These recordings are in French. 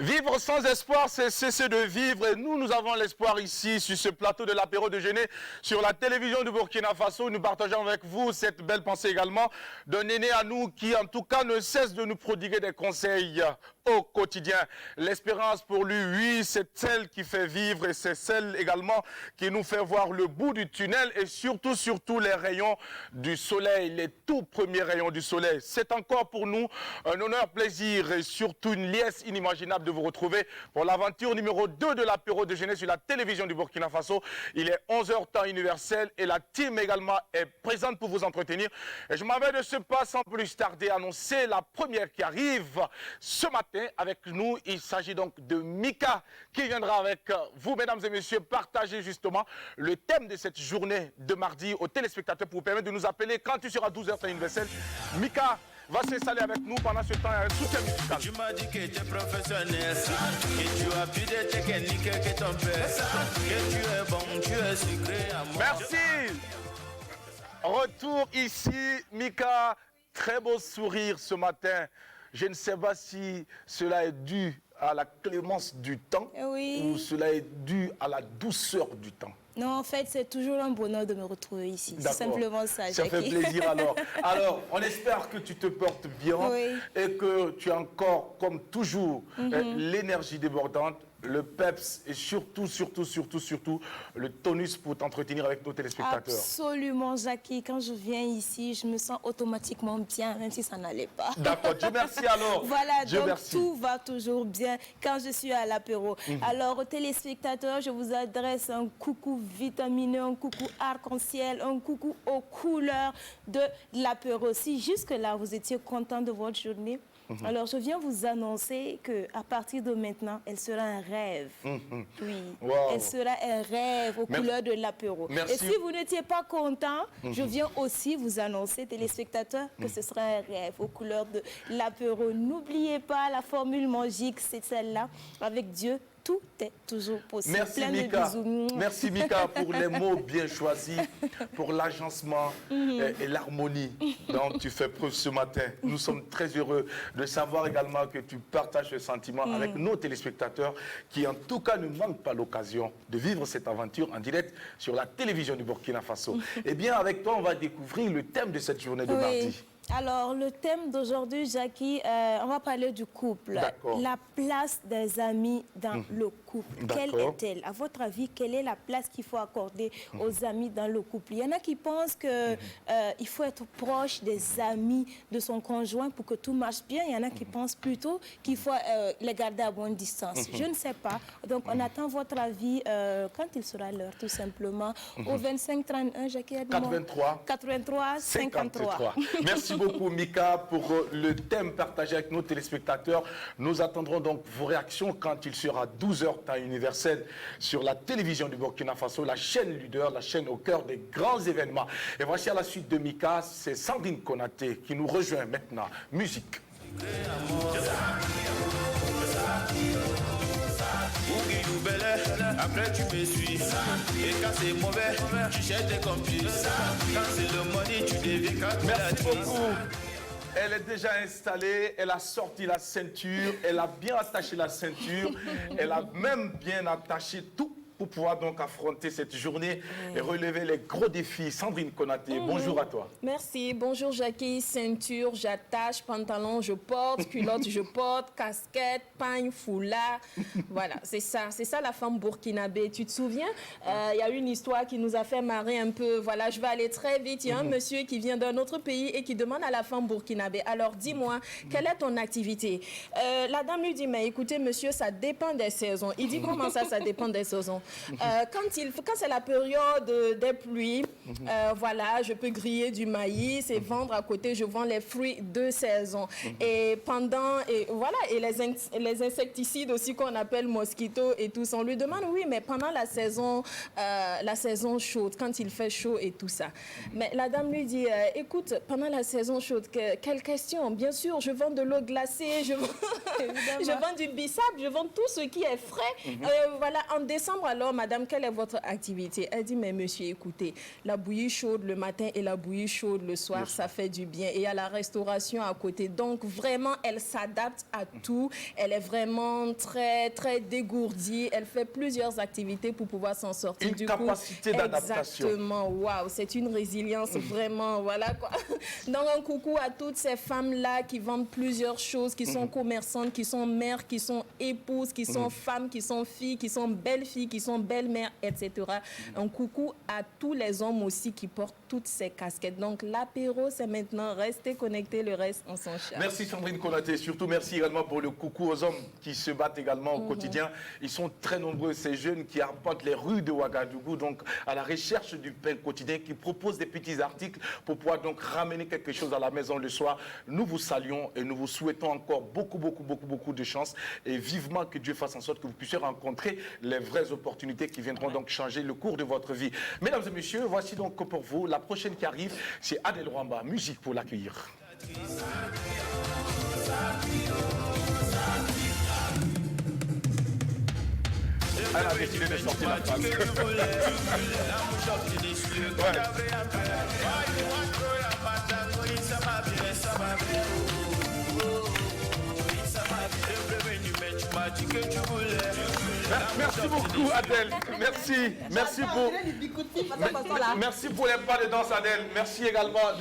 Vivre sans espoir, c'est cesser de vivre. Et nous avons l'espoir ici, sur ce plateau de l'apéro déjeuner, sur la télévision du Burkina Faso. Nous partageons avec vous cette belle pensée également d'un aîné à nous qui, en tout cas, ne cesse de nous prodiguer des conseils au quotidien. L'espérance pour lui, oui, c'est celle qui fait vivre et c'est celle également qui nous fait voir le bout du tunnel et surtout les rayons du soleil, les tout premiers rayons du soleil. C'est encore pour nous un honneur, plaisir et surtout une liesse inimaginable de vous retrouver pour l'aventure numéro 2 de l'apéro déjeuner sur la télévision du Burkina Faso. Il est 11h temps universel et la team également est présente pour vous entretenir. Et je m'en vais de ce pas sans plus tarder annoncer la première qui arrive ce matin avec nous. Il s'agit donc de Mika qui viendra avec vous, mesdames et messieurs, partager justement le thème de cette journée de mardi aux téléspectateurs pour vous permettre de nous appeler quand tu seras 12h temps universel. Mika va s'installer avec nous pendant ce temps un soutien musical. Tu m'as dit que tu es professionnel, que tu as plus de technique que ton père, que tu es bon, tu es sucré à moi. Merci. Retour ici, Mika. Très beau sourire ce matin. Je ne sais pas si cela est dû à la clémence du temps ou cela est dû à la douceur du temps. Non, en fait, c'est toujours un bonheur de me retrouver ici. C'est simplement ça, Ça fait plaisir alors. Alors, on espère que tu te portes bien et que tu as encore, comme toujours, l'énergie débordante, le peps et surtout, le tonus pour t'entretenir avec nos téléspectateurs. Absolument, Jackie. Quand je viens ici, je me sens automatiquement bien, même si ça n'allait pas. D'accord, Dieu merci alors. Voilà, Dieu donc merci. tout va toujours bien quand je suis à l'apéro. Alors, aux téléspectateurs, je vous adresse un coucou vitaminé, un coucou arc-en-ciel, un coucou aux couleurs de l'apéro. Si jusque-là, vous étiez content de votre journée, alors je viens vous annoncer qu'à partir de maintenant, elle sera un rêve. Oui, elle sera un rêve aux couleurs de l'apéro. Et si vous n'étiez pas content, je viens aussi vous annoncer, téléspectateurs, que ce sera un rêve aux couleurs de l'apéro. N'oubliez pas, la formule magique, c'est celle-là. Avec Dieu, tout est toujours possible. Merci Plein Mika. de bisous. Merci Mika pour les mots bien choisis, pour l'agencement et l'harmonie dont tu fais preuve ce matin. Nous sommes très heureux de savoir également que tu partages ce sentiment avec nos téléspectateurs qui en tout cas ne manquent pas l'occasion de vivre cette aventure en direct sur la télévision du Burkina Faso. Eh bien, avec toi, on va découvrir le thème de cette journée de mardi. Alors, le thème d'aujourd'hui, Jackie, on va parler du couple. La place des amis dans le couple. Quelle est-elle? À votre avis, quelle est la place qu'il faut accorder aux amis dans le couple? Il y en a qui pensent qu'il faut être proche des amis de son conjoint pour que tout marche bien. Il y en a qui pensent plutôt qu'il faut les garder à bonne distance. Je ne sais pas. Donc, on attend votre avis quand il sera l'heure, tout simplement. Au 25 31, Jackie, 83 53. Merci beaucoup Mika pour le thème partagé avec nos téléspectateurs. Nous attendrons donc vos réactions quand il sera 12h temps universel sur la télévision du Burkina Faso, la chaîne leader, la chaîne au cœur des grands événements. Et voici à la suite de Mika, c'est Sandrine Konaté qui nous rejoint maintenant. Musique. Après tu me suis. Et quand c'est mauvais, tu cherches des complices. Quand c'est le money, tu deviens calculatrice. Merci beaucoup. Elle est déjà installée, elle a sorti la ceinture, elle a bien attaché la ceinture, elle a même bien attaché tout pour pouvoir donc affronter cette journée et relever les gros défis. Sandrine Konaté, bonjour à toi. Merci, bonjour Jackie. Ceinture, j'attache, pantalon, je porte, culotte, je porte, casquette, pagne, foulard. Voilà, c'est ça la femme burkinabé. Tu te souviens, il y a une histoire qui nous a fait marrer un peu. Voilà, je vais aller très vite. Il y a un monsieur qui vient d'un autre pays et qui demande à la femme burkinabé, alors dis-moi, quelle est ton activité? La dame lui dit, mais écoutez monsieur, ça dépend des saisons. Il dit, comment ça dépend des saisons? Quand c'est la période des pluies, voilà, je peux griller du maïs et vendre à côté, je vends les fruits de saison. Et les insecticides aussi qu'on appelle mosquitos et tout ça, on lui demande, oui, mais pendant la saison chaude, quand il fait chaud et tout ça. Mais la dame lui dit, écoute, pendant la saison chaude, quelle question? Bien sûr, je vends de l'eau glacée, je vends du bissap, je vends tout ce qui est frais. Voilà, en décembre, alors, madame, quelle est votre activité? Elle dit, mais monsieur, écoutez, la bouillie chaude le matin et la bouillie chaude le soir, ça fait du bien. Et il y a la restauration à côté. Donc, vraiment, elle s'adapte à tout. Elle est vraiment très, très dégourdie. Elle fait plusieurs activités pour pouvoir s'en sortir. Une capacité d'adaptation. Exactement. Waouh, c'est une résilience vraiment, voilà quoi. Donc, un coucou à toutes ces femmes-là qui vendent plusieurs choses, qui sont commerçantes, qui sont mères, qui sont épouses, qui sont femmes, qui sont filles, qui sont belles-filles, qui sont belles-mères, etc. Un coucou à tous les hommes aussi qui portent toutes ces casquettes. Donc, l'apéro, c'est maintenant. Restez connectés, le reste, on s'en charge. Merci Sandrine Konaté. Surtout, merci également pour le coucou aux hommes qui se battent également au quotidien. Ils sont très nombreux, ces jeunes qui arpentent les rues de Ouagadougou, donc à la recherche du pain quotidien, qui proposent des petits articles pour pouvoir donc ramener quelque chose à la maison le soir. Nous vous saluons et nous vous souhaitons encore beaucoup de chance et vivement que Dieu fasse en sorte que vous puissiez rencontrer les vraies opportunités qui viendront donc changer le cours de votre vie. Mesdames et messieurs, voici donc pour vous la prochaine qui arrive, c'est Adel Rwamba. Musique pour l'accueillir. Elle a décidé de sortir la phrase. Merci beaucoup Adèle, merci pour les pas de danse Adèle, merci également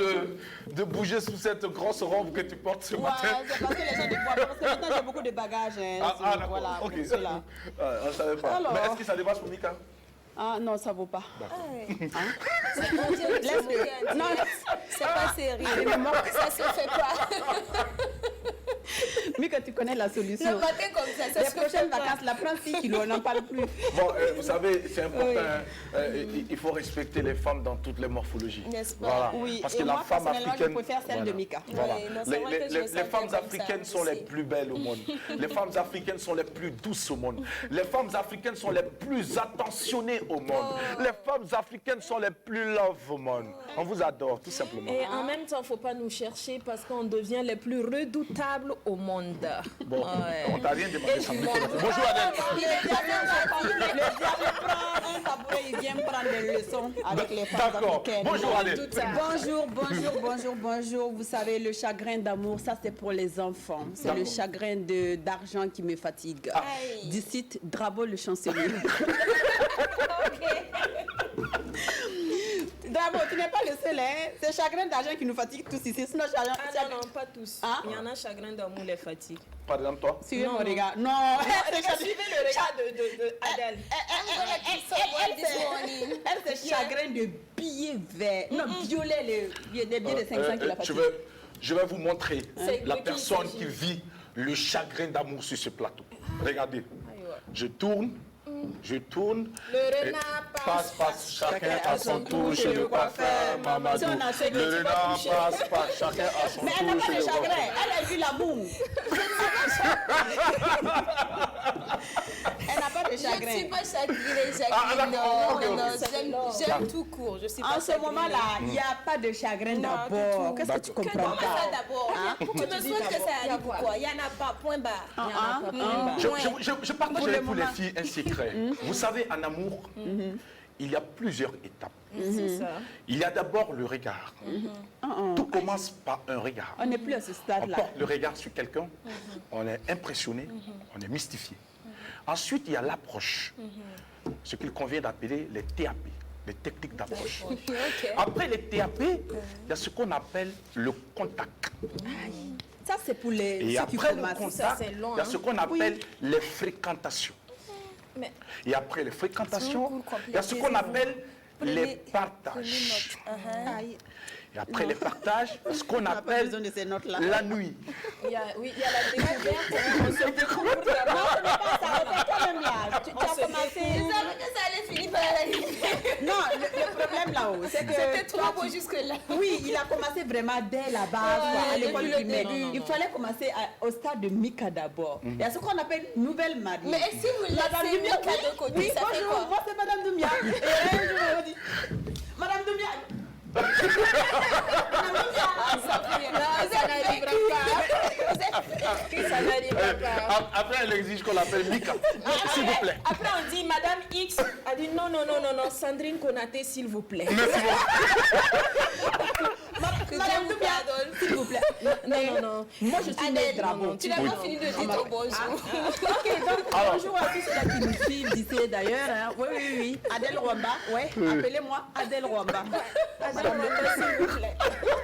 de bouger sous cette grosse robe que tu portes ce matin. C'est parce que les gens dévoilent, parce que maintenant j'ai beaucoup de bagages. D'accord, voilà, ok. cela. On ne savait pas. Alors. Mais est-ce que ça dépasse pour Mika? Ah non, ça vaut pas. Non, c'est pas sérieux. Ça se fait pas. Mais que tu connais la solution. Le matin comme ça, ça Les se fait prochaines pas. vacances, la prends 6 kilos, on n'en parle plus. Bon, vous savez, c'est important. Il faut respecter les femmes dans toutes les morphologies. N'est-ce pas? Voilà. Oui, Parce et que la moi, femme personnellement, africaine. je préfère celle de Mika. Voilà. Oui, non, c'est vrai que je Les savais femmes comme ça africaines sont les aussi. plus belles au monde. Les femmes africaines sont les plus douces au monde. Les femmes africaines sont les plus attentionnées au monde. Les femmes africaines sont les plus love au monde. On vous adore, tout simplement. Et en même temps, il ne faut pas nous chercher parce qu'on devient les plus redoutables au monde. Bon, Ouais. on t'a rien demandé. Sandrine. Bonjour Adèle. Le diable prend un tabouret, il vient prendre des leçons avec les femmes D'accord. africaines. Bonjour Adèle. Bonjour. Vous savez, le chagrin d'amour, ça c'est pour les enfants. C'est le D'accord. chagrin d'argent qui me fatigue. Aïe. D'ici, Drabo le chancelier. Drabo, tu n'es pas le seul, hein. C'est le chagrin d'argent qui nous fatigue tous ici. Sinon, Ah non, non, pas tous. Hein? Il y en a chagrin d'amour, les fatigues. Par exemple, toi. Suivez mon Non. regard. Non, Suivez le regard de Adèle. elle, c'est chagrin de billets verts. Non, violet, des billets de 500 qui la fatiguent. Je vais vous montrer C'est la de qui il personne s'agit? qui vit le chagrin d'amour sur ce plateau. Regardez. Aïe, ouais. Je tourne. Le et renard passe, chacun à son tour chez le coiffeur, Mamadou. Si on a fait Le renard passe, chacun à son Mais elle n'a tour pas chez de le chagrin, coiffeur. elle a vu l'amour. Elle n'a pas de Je ne suis chagrin. pas chagrine, Ah, d'accord. Ok, ok. j'aime tout court. Je suis pas En ce moment-là, il n'y a pas de chagrin d'abord. Qu'est-ce que tu comprends Comment ça pas? d'abord? Tu me souhaites que ça arrive ou quoi? Il n'y en a pas, point barre. Je partage Pour le avec vous les moment. filles un secret. Vous savez, en amour, il y a plusieurs étapes. C'est ça. Il y a d'abord le regard. Tout commence par un regard. On n'est plus à ce On stade-là. porte le regard sur quelqu'un, on est impressionné, on est mystifié. Ensuite, il y a l'approche, ce qu'il convient d'appeler les TAP, les techniques d'approche. Après les TAP, il y a ce qu'on appelle le contact. Ça, c'est pour les Et ceux qui après le commencent. contact, c'est long, il y a ce qu'on appelle les fréquentations. Mais- Et après les fréquentations, cool, il y a ce qu'on appelle les Prenez partages. note. Aïe. Et après les partages, ce qu'on On n'a pas appelle besoin de ces notes-là. la nuit. Il y a la découverte. On se découvre Non, ce n'est pas ça. Regarde quand même là. Tu as se commencé. Je savais que ça allait finir par arriver. Non, le problème là-haut, c'est que. C'était trop toi, beau tu- jusque-là. Oui, il a commencé vraiment dès la base, quoi, à l'école depuis le primaire. début. Il fallait commencer au stade de Mika d'abord. Il y a ce qu'on appelle nouvelle mariée. Mais si vous Madame laissez Doumia, Mika de côté, oui, ça fait bonjour, quoi? moi c'est Madame Doumia. Et un jour, on dit, Madame Doumia. ça n'arrivera pas. Ça n'arrivera pas. Après, elle exige qu'on l'appelle Mika. S'il vous plaît. Après, on dit Madame X A dit non, Sandrine Konaté, s'il vous plaît. Merci beaucoup. Madame, tout pardonne, s'il vous plaît. Non. Moi, je suis née Drabo. Tu n'as pas fini de dire ton bonjour. Ok, donc bonjour à tous ceux qui nous suivent d'ici d'ailleurs. Hein. Oui. Adèle Rwamba, ouais. Appelez-moi Adèle Rwamba. Madame Lepage, s'il vous plaît.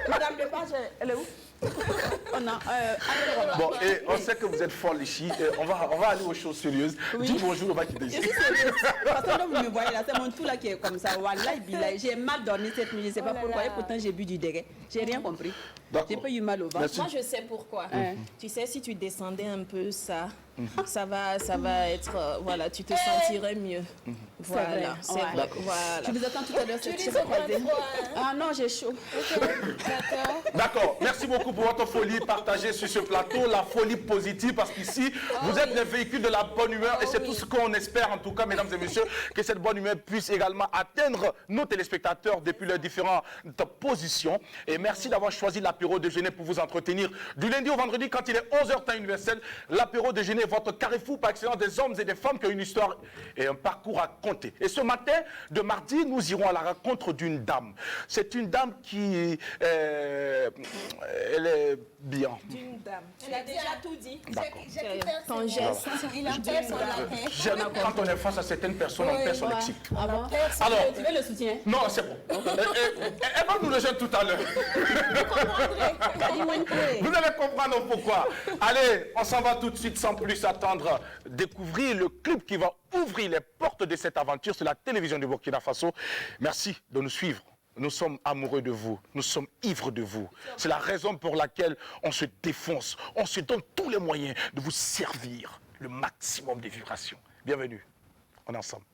Madame Lepage, elle est où? Oh non, Adèle Rwamba. Bon, et on sait que vous êtes fort, les filles. On va aller aux choses sérieuses. Dites bonjour, on va quitter Je ici. suis sérieuse. Parce que là, vous me voyez là, c'est mon tout là qui est comme ça. Wallahi, billahi. J'ai mal dormi cette nuit, je ne sais pas pourquoi. Et pourtant, j'ai bu du déguet. J'ai rien compris. D'accord. J'ai pas eu mal au ventre. Merci. Moi, je sais pourquoi. Tu sais, si tu descendais un peu ça va être... voilà, tu te sentirais mieux. Voilà, c'est Ouais. vrai. Voilà. Je vous attends tout à l'heure. Tu c'est dis pas ça pour croisé. un froid, hein? Ah non, j'ai chaud. D'accord. D'accord, merci beaucoup pour votre folie partagée sur ce plateau, la folie positive, parce qu'ici, vous êtes les véhicules de la bonne humeur et c'est tout ce qu'on espère, en tout cas, mesdames et messieurs, que cette bonne humeur puisse également atteindre nos téléspectateurs depuis leurs différentes positions. Et merci d'avoir choisi l'apéro déjeuner pour vous entretenir du lundi au vendredi quand il est 11h temps universel. L'apéro déjeuner, votre carrefour par excellence des hommes et des femmes qui ont une histoire et un parcours à compter. Et ce matin, de mardi, nous irons à la rencontre d'une dame. C'est une dame qui... elle est bien. Une dame. Elle a déjà tout dit. D'accord. Ton geste. Il a fait son latin. J'aime quand on est face à certaines personnes, on perd son lexique. Ah bon? Alors, Tu veux le soutien? non, c'est bon. Elle va nous rejoindre tout à l'heure. Vous allez comprendre pourquoi. Allez, on s'en va tout de suite sans plus attendre. Découvrir le clip qui va ouvrir les portes de cette aventure sur la télévision du Burkina Faso. Merci de nous suivre. Nous sommes amoureux de vous, nous sommes ivres de vous. C'est la raison pour laquelle on se défonce, on se donne tous les moyens de vous servir le maximum des vibrations. Bienvenue, on est ensemble.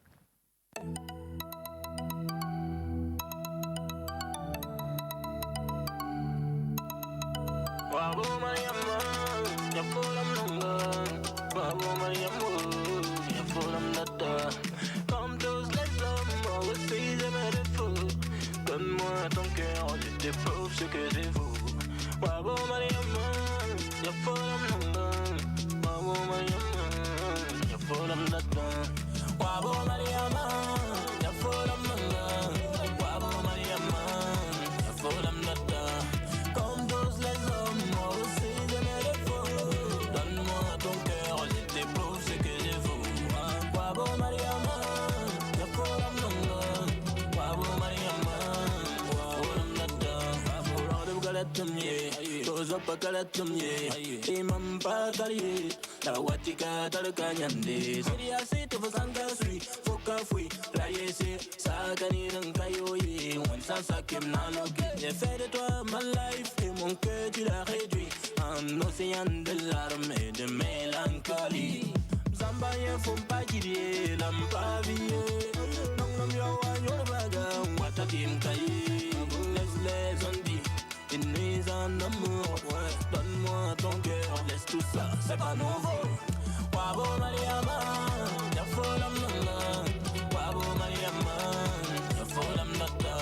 Comme tous les hommes, moi aussi j'aimais le fou. Donne-moi ton cœur, je t'éprouve ce que c'est vous. Wabo Mariama, y'a folam nanga. Wabo Mariama, y'a folam nata. Wabo Mariama, y'a folam nanga. Wabo Mariama, y'a folam nata. Comme tous les hommes, moi aussi j'aimais le fou. Donne-moi ton cœur, je t'éprouve ce que c'est vous. Wabo Mariama, y'a folam nanga. Wabo Mariama, folam nata. Wabo Galatumye, Tozo Pakalatumye, Imam Pakari, la Watika Talakanyande, Siriasi to Sangasui, Foka Fui, la Yesi, Sakani Rankayoyi, on Sansakim Nanoki. J'ai fait de toi ma life et mon cœur tu l'as réduit en océan de larmes et de mélancolie. Zambaye font pas guider, l'ampavie. Non, non, yo, yo, baga, Watakim Kayi, les on dit. Une nuit en amour, ouais. Donne-moi ton cœur, laisse tout ça, c'est pas nouveau. Wabo Mariama, y'a folam nanga. Wabo Mariama, y'a folam nata.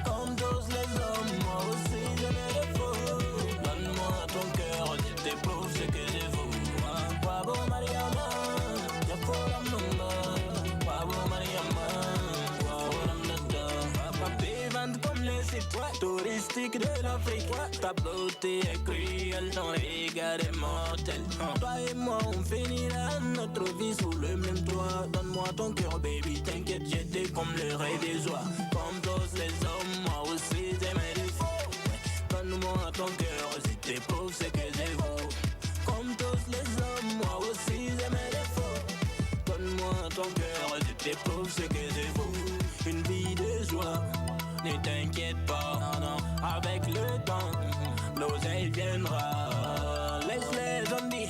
Comme tous les hommes, moi aussi j'aimais les faux. Donne-moi ton cœur, je t'éprouve ce que je vaux. Wabo Mariama, y'a folam nanga. Wabo Mariama, folam nata. Papier vente comme les sites touristiques de l'Afrique. Ta beauté est cruelle, ton regard est mortel. Toi et moi on finira notre vie sous le même toit. Donne-moi ton cœur baby, t'inquiète j'étais comme le rêve des oies. Comme tous les hommes, moi aussi j'aimais les faux. Donne-moi ton cœur, si t'es pauvre c'est que j'ai vaut. Comme tous les hommes, moi aussi j'aimais les faux. Donne-moi ton cœur, si t'es pauvre c'est que j'ai vaut. Une vie de joie. Ne t'inquiète pas, non, non, avec le temps, l'oseille viendra. Laisse-les zombies,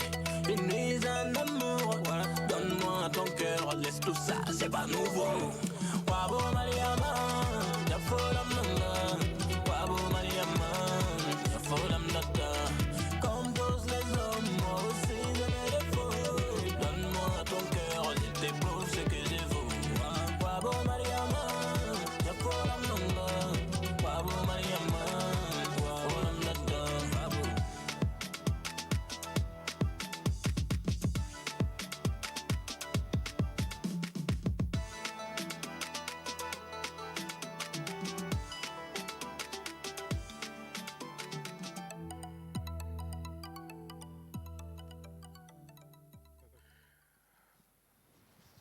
une nuit en amour. Ouais. Donne-moi ton cœur, laisse tout ça, c'est pas nouveau. Wabo Mariama, y'a folam nanga. Wabo Mariama, y'a folam nata. Comme tous les hommes, moi aussi j'aimais les faux. Donne-moi ton cœur, je t'éprouve ce que je vaux. Wabo Mariama, y'a folam nanga. Wabo Mariama, folam nata.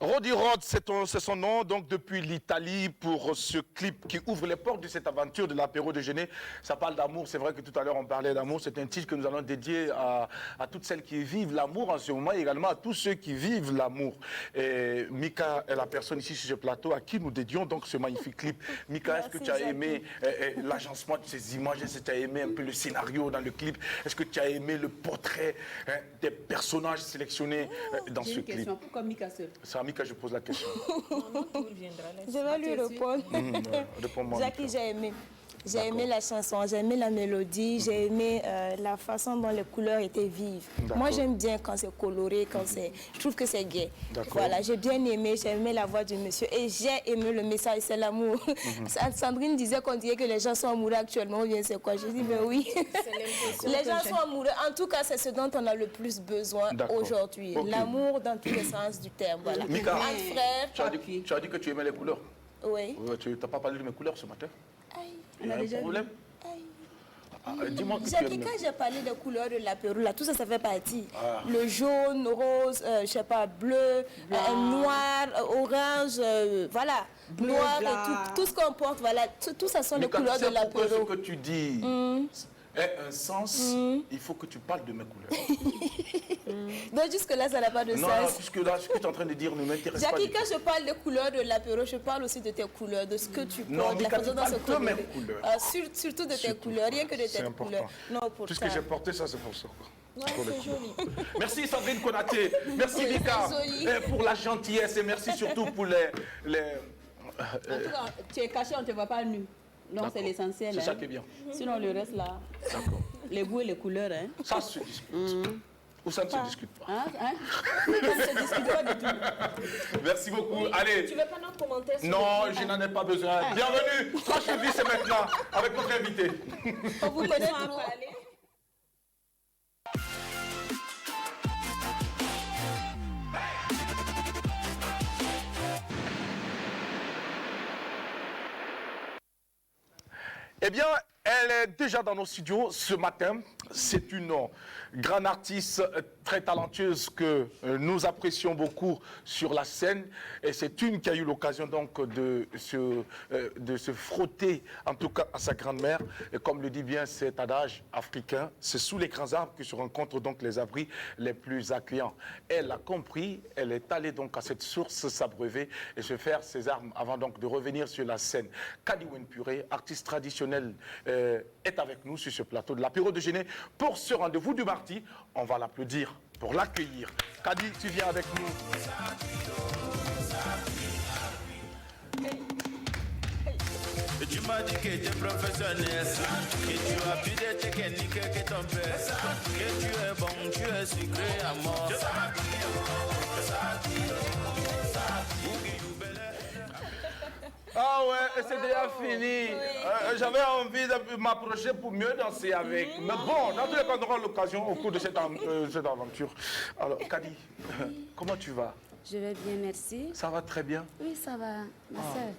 Roddy Rod, c'est son nom, donc depuis l'Italie pour ce clip qui ouvre les portes de cette aventure de l'apéro déjeuner. Ça parle d'amour, c'est vrai que tout à l'heure on parlait d'amour, c'est un titre que nous allons dédier à toutes celles qui vivent l'amour en ce moment et également à tous ceux qui vivent l'amour. Et Mika est la personne ici sur ce plateau à qui nous dédions donc ce magnifique clip. Mika, est-ce que tu as aimé l'agencement de ces images, est-ce que tu as aimé un peu le scénario dans le clip, est-ce que tu as aimé le portrait des personnages sélectionnés dans ce clip? Pourquoi Mika seul? C'est à Mika, je pose la question. Je vais lui répondre. Réponds-moi, Jackie, Mika. j'ai aimé. J'ai aimé la chanson, j'ai aimé la mélodie, j'ai aimé la façon dont les couleurs étaient vives. Moi, j'aime bien quand c'est coloré, quand c'est... Je trouve que c'est gai. Voilà, j'ai bien aimé, j'ai aimé la voix du monsieur et j'ai aimé le message, c'est l'amour. Sandrine disait qu'on dirait que les gens sont amoureux actuellement, ou bien c'est quoi? Je dis, ben oui. Les gens sont amoureux. En tout cas, c'est ce dont on a le plus besoin aujourd'hui. Okay. L'amour dans tous les sens du terme. Voilà. Mika, Entre frères. tu as dit que tu aimais les couleurs. Oui. Tu n'as pas parlé de mes couleurs ce matin? Aïe. Il y a un problème? Dis-moi que tu Jackie, aimes. quand j'ai parlé des couleurs de l'apéro, là, tout ça, ça fait partie. Le jaune, rose, je sais pas, bleu, noir, orange, voilà. Bleu, noir blanc. et tout ce qu'on porte, voilà. Tout ça sont les Mika, couleurs tu de sais pourquoi l'apéro. ce que tu dis a un sens, il faut que tu parles de mes couleurs. Donc jusque-là, ça n'a pas de Non, sens. puisque là, ce que tu es en train de dire ne m'intéresse pas. Jackie, du quand tout. je parle des couleurs de l'apéro, je parle aussi de tes couleurs, de ce que tu Non, portes, la Mika, façon tu dont c'est parles de mes coloré. couleurs. Surtout de tes Surtout. couleurs, rien que de C'est tes important. couleurs. Non, pour Tout ce ça. que j'ai porté, ça, c'est pour ça. Ouais, c'est joli. Merci Sandrine Konaté, merci Oui, Mika c'est joli. pour la gentillesse et merci surtout pour les... En tout cas, tu es caché, on ne te voit pas nu. Donc c'est l'essentiel. C'est hein. ça qui est bien. Sinon le reste là, D'accord. les goûts et les couleurs. Hein. Ça se discute. Ou ça ne se discute pas. Hein? Ça ne se discute pas du tout. Merci beaucoup. Allez. Tu veux pas notre commentaire sur Non, je n'en ai pas besoin. Bienvenue. Tranche de vie, c'est maintenant avec notre invité. On vous connaît à trop. parler? Eh bien, elle est déjà dans nos studios ce matin. C'est une grande artiste très talentueuse que nous apprécions beaucoup sur la scène. Et c'est une qui a eu l'occasion donc de se frotter, en tout cas à sa grand-mère. Et comme le dit bien cet adage africain, c'est sous les grands arbres que se rencontrent donc les abris les plus accueillants. Elle a compris, elle est allée donc à cette source s'abreuver et se faire ses armes avant donc de revenir sur la scène. Kadi Wenpuré, artiste traditionnel, est avec nous sur ce plateau de l'apéro déjeuner pour ce rendez-vous du mardi. On va l'applaudir pour l'accueillir. Kadi, tu viens avec nous. Tu m'as dit que tu es professionnel, que tu as plus de technique que ton père, que tu es bon, tu es sucré à mort. Ah ouais, et c'est déjà fini. J'avais envie de m'approcher pour mieux danser avec. Mais bon, dans tous les cas, on aura l'occasion au cours de cette aventure. Alors, Kadi, comment tu vas? Je vais bien, merci. Ça va très bien? Oui, ça va, ma soeur.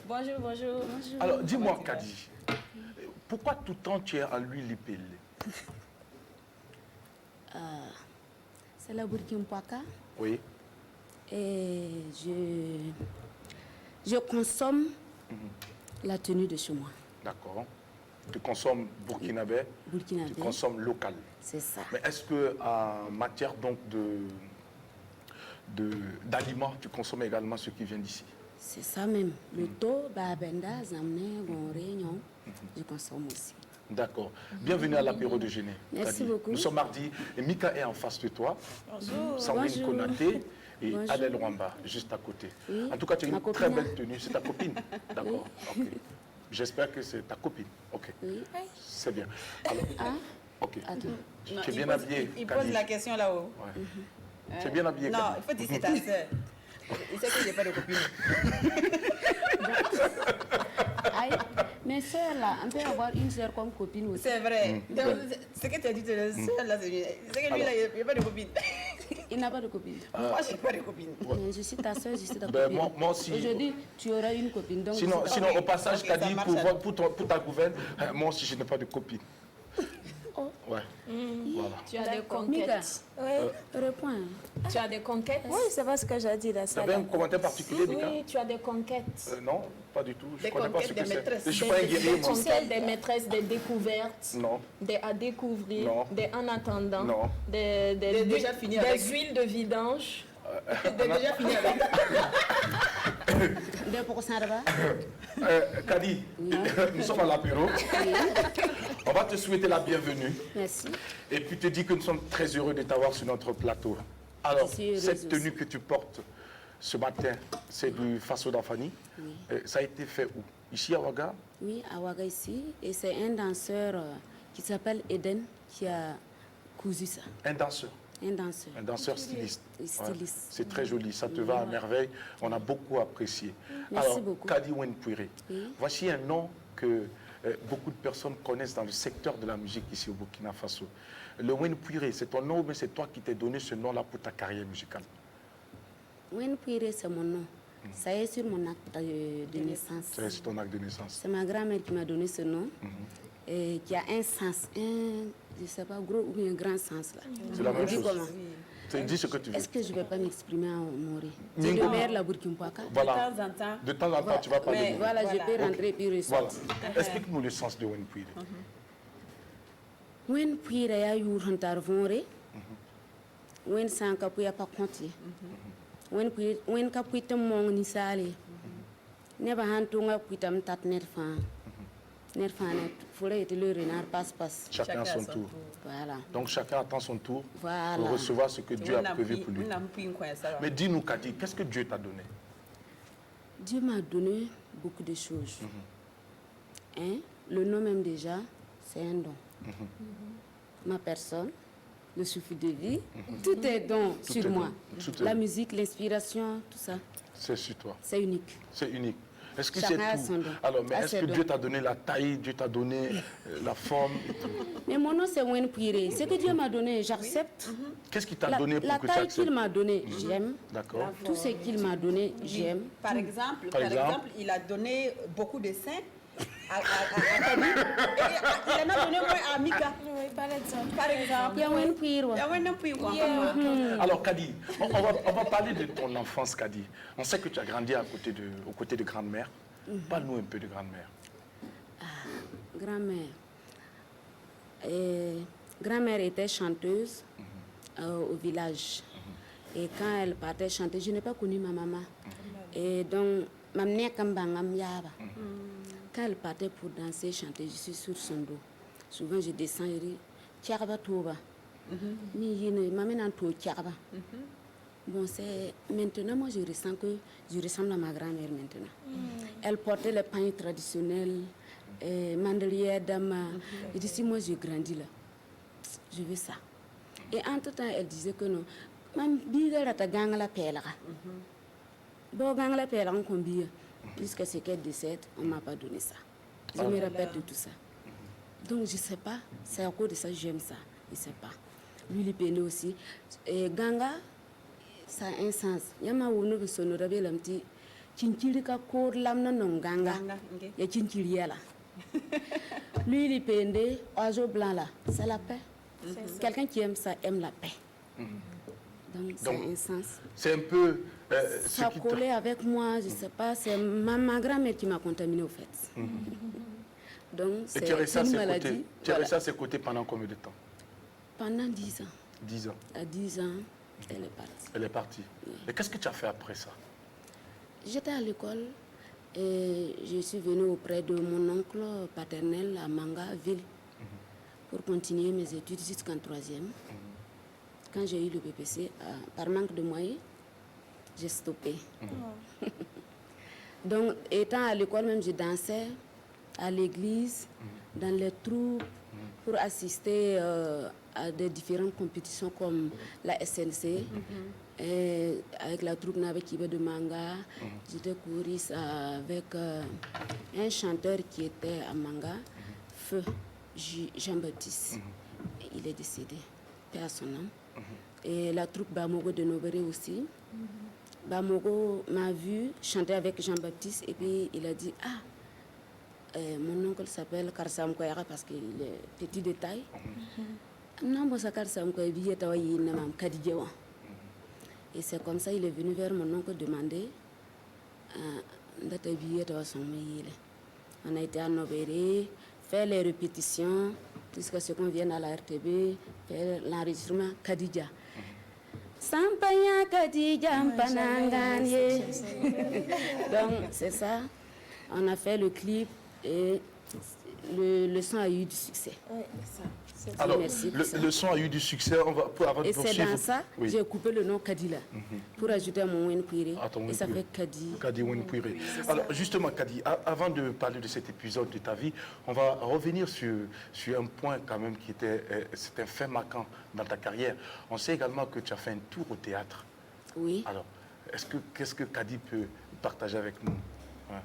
Bonjour, bonjour. Bonjour. Alors, dis-moi, Kadi, pourquoi tout le temps tu es à l'huile épilée? C'est la Burkina Faso Oui. et je consomme la tenue de chez moi. D'accord. Tu consommes burkinabé, Burkinabé. tu consommes local. C'est ça. Mais est-ce que en matière donc d'aliments, tu consommes également ce qui vient d'ici? C'est ça même. Le taux, Babenda, Zamné, Réunion, je consomme aussi. D'accord. Bienvenue à l'apéro déjeuner. Merci Kadi. beaucoup. Nous sommes mardi et Mika est en face de toi. Bonjour. Sandrine Bonjour. Konaté et Bonjour. Adèle Rwamba, juste à côté. Oui, En tout cas, tu as ma une copine, très hein. belle tenue. C'est ta copine? D'accord. Ok. J'espère que c'est ta copine. Ok. Oui. C'est bien. Alors, ok. Attends. Tu es bien habillée. Il Kadi. pose la question là-haut. Ouais. Tu es bien habillée. Non, Kadi. il faut dire c'est ta soeur. Il sait que je n'ai pas de copine. Aïe, mes soeurs là, on peut avoir une soeur comme copine aussi. C'est vrai. Donc, ce que tu as dit, c'est la soeur là, c'est lui. C'est que lui là, il n'y a pas de copine. Il n'a pas de copine. Moi, je n'ai pas de copine. Mais je suis ta soeur, je suis ta Ben, copine. moi aussi. Aujourd'hui, tu auras une copine. Donc Sinon, je suis au passage, Ok, ça Kadi, marche pour, alors. pour ta gouverne, moi aussi, je n'ai pas de copine. Ouais. Ouais. Voilà. Tu as des Miga, conquêtes. réponds. Tu as des conquêtes. Oui, c'est pas ce que j'ai dit là. Tu avais un commentaire particulier, Mika? Oui, tu as des conquêtes. Non, pas du tout. Je Des ne connais pas ce conquêtes que des c'est. maîtresses. Je ne suis pas un guerrier, Des moi. conquêtes, des maîtresses, des découvertes. Non. Des à découvrir, Non. des en attendant, Non. des déjà fini avec. huiles de vidange. T'es déjà fini avec. 2% là-bas. Kadi, nous sommes à l'apéro. On va te souhaiter la bienvenue. Merci. Et puis te dire que nous sommes très heureux de t'avoir sur notre plateau. Alors, Je suis heureuse cette tenue aussi. que tu portes ce matin, c'est du Faso d'Anfani. Oui. Ça a été fait où? Ici à Ouaga? Oui, à Ouaga ici. Et c'est un danseur qui s'appelle Eden qui a cousu ça. Un danseur. Un danseur Styliste. Oui, styliste. C'est très joli, ça te va à merveille. On a beaucoup apprécié. Merci Alors, beaucoup. Kadi Wenpouire, Oui. voici un nom que beaucoup de personnes connaissent dans le secteur de la musique ici au Burkina Faso. Le Wenpouire, c'est ton nom, mais c'est toi qui t'es donné ce nom-là pour ta carrière musicale. Wenpouire, c'est mon nom. Ça est sur mon acte de naissance. C'est ton acte de naissance. C'est ma grand-mère qui m'a donné ce nom. Et qui a un sens, je ne sais pas, gros ou bien grand sens là. C'est la On même dit chose. comment? Dis ce que tu veux. Est-ce que je ne vais pas m'exprimer en Mori? Mais C'est non. le maire la Burkina-Faso. Voilà. De temps en temps. De temps en temps, tu vas parler Mais de voilà, Voilà. je peux rentrer puis Voilà. ressortir. Explique-nous le sens de Wenpouire. Wen puire ya yur hantar vonre. Wen sanka puya pa konti. Wen ka puita mong ni sale. Ne ba hantunga puita mtat nerfan. Nerfan net fure et le renard passe. Chacun à son tour. Voilà. Donc chacun attend son tour Voilà. pour recevoir ce que Dieu a prévu pour lui. On a pris une coin, ça va. Mais dis-nous, Kadi, qu'est-ce que Dieu t'a donné? Dieu m'a donné beaucoup de choses. Hein? Le nom même déjà, c'est un don. Ma personne, le souffle de vie, tout est don Tout sur est moi. don. Tout est La don. musique, l'inspiration, tout ça, C'est sur toi. c'est unique. C'est unique. Est-ce que Chacun c'est a tout? son don. Alors, mais Ah, est-ce c'est que don. Dieu t'a donné la taille, Dieu t'a donné la forme et tout? Mais mon nom, c'est Wen Puire. Ce que Dieu m'a donné, j'accepte. Qu'est-ce qui t'a La, donné pour la que tu taille acceptes? qu'il m'a donnée, j'aime. D'accord. Tout ce qu'il m'a donné, j'aime. Par exemple, Par exemple, il a donné beaucoup de seins à Kadi. Et il en a donné moins à Mika. Oui, par exemple. Par exemple. Il y a Wen Puire. Il y a un peu quoi. Alors, Kadi, on va parler de ton enfance, Kadi. On sait que tu as grandi aux côtés de grande-mère. Parle-nous un peu de grande-mère. Grand-mère. Grand-mère était chanteuse au village. Et quand elle partait chanter, je n'ai pas connu ma maman. Et donc, ma mère, quand elle partait pour danser, chanter, je suis sur son dos. Souvent, je descends et je dis, Tchakaba Touba. Bon, c'est maintenant, moi, je ressens que je ressemble à ma grand-mère maintenant. Elle portait les pagnes traditionnels, mandelière, dama. Je dis, si moi, je grandis là, je veux ça. Et entre-temps, elle disait que non. Mam biga rata gang la pela. Bon, gang la pela, on combien. Jusqu'à ce qu'elle décède, on ne m'a pas donné ça. Je me rappelle de tout ça. Donc, je ne sais pas. C'est à cause de ça que j'aime ça. Je ne sais pas. Lui, il pénait aussi. Et Ganga, ça a un sens. Il y a un moment où on a un petit chinchilika kour lamna non Ganga. Il y a chinchilia là. Lui, il pénait, oiseau blanc là. C'est la paix. Quelqu'un qui aime ça aime la paix. Donc, ça a un sens. C'est un peu Ça collait avec moi, je ne sais pas. C'est ma grand-mère qui m'a contaminée au fait. Donc, Et tu es resté c'est une maladie. tu es resté à ses côtés pendant combien de temps? Pendant 10 ans. 10 ans. À 10 ans, elle est partie. Elle est partie. Et qu'est-ce que tu as fait après ça? J'étais à l'école et je suis venue auprès de mon oncle paternel à Manga, ville, pour continuer mes études jusqu'en 3e. Quand j'ai eu le BPC, par manque de moyens, j'ai stoppé. Donc, étant à l'école même, je dansais à l'église, dans les troupes, pour assister à des différentes compétitions comme la SNC. Et avec la troupe Nabekibe de Manga, j'étais choriste avec un chanteur qui était à Manga, Feu Jean-Baptiste. Il est décédé, paix à son âme. Et la troupe Bamogo de Nobéré aussi. Bamogo m'a vu chanter avec Jean-Baptiste et puis il a dit, mon oncle s'appelle Karsam Koyara parce qu'il est petit de taille. Non, bon, ça Karsam Koyara, et c'est comme ça il est venu vers mon oncle demander on a été à Nobéré, faire les répétitions jusqu'à ce qu'on vienne à la RTB, faire l'enregistrement Kadija. Sampaya Kadija Mpananganye. Donc c'est ça. On a fait le clip et le son a eu du succès. Alors, Merci le son a eu du succès. On va, avant de et c'est poursuivre. dans ça que Oui. j'ai coupé le nom Kadila pour ajouter à mon Wenpire. Attends, Et ça Wenpire. fait Kadi. Kadi Wenpire. Alors, justement, Kadi, avant de parler de cet épisode de ta vie, on va revenir sur un point quand même qui était, c'est un fait marquant dans ta carrière. On sait également que tu as fait un tour au théâtre. Oui. Alors, qu'est-ce que Kadi peut partager avec nous, hein,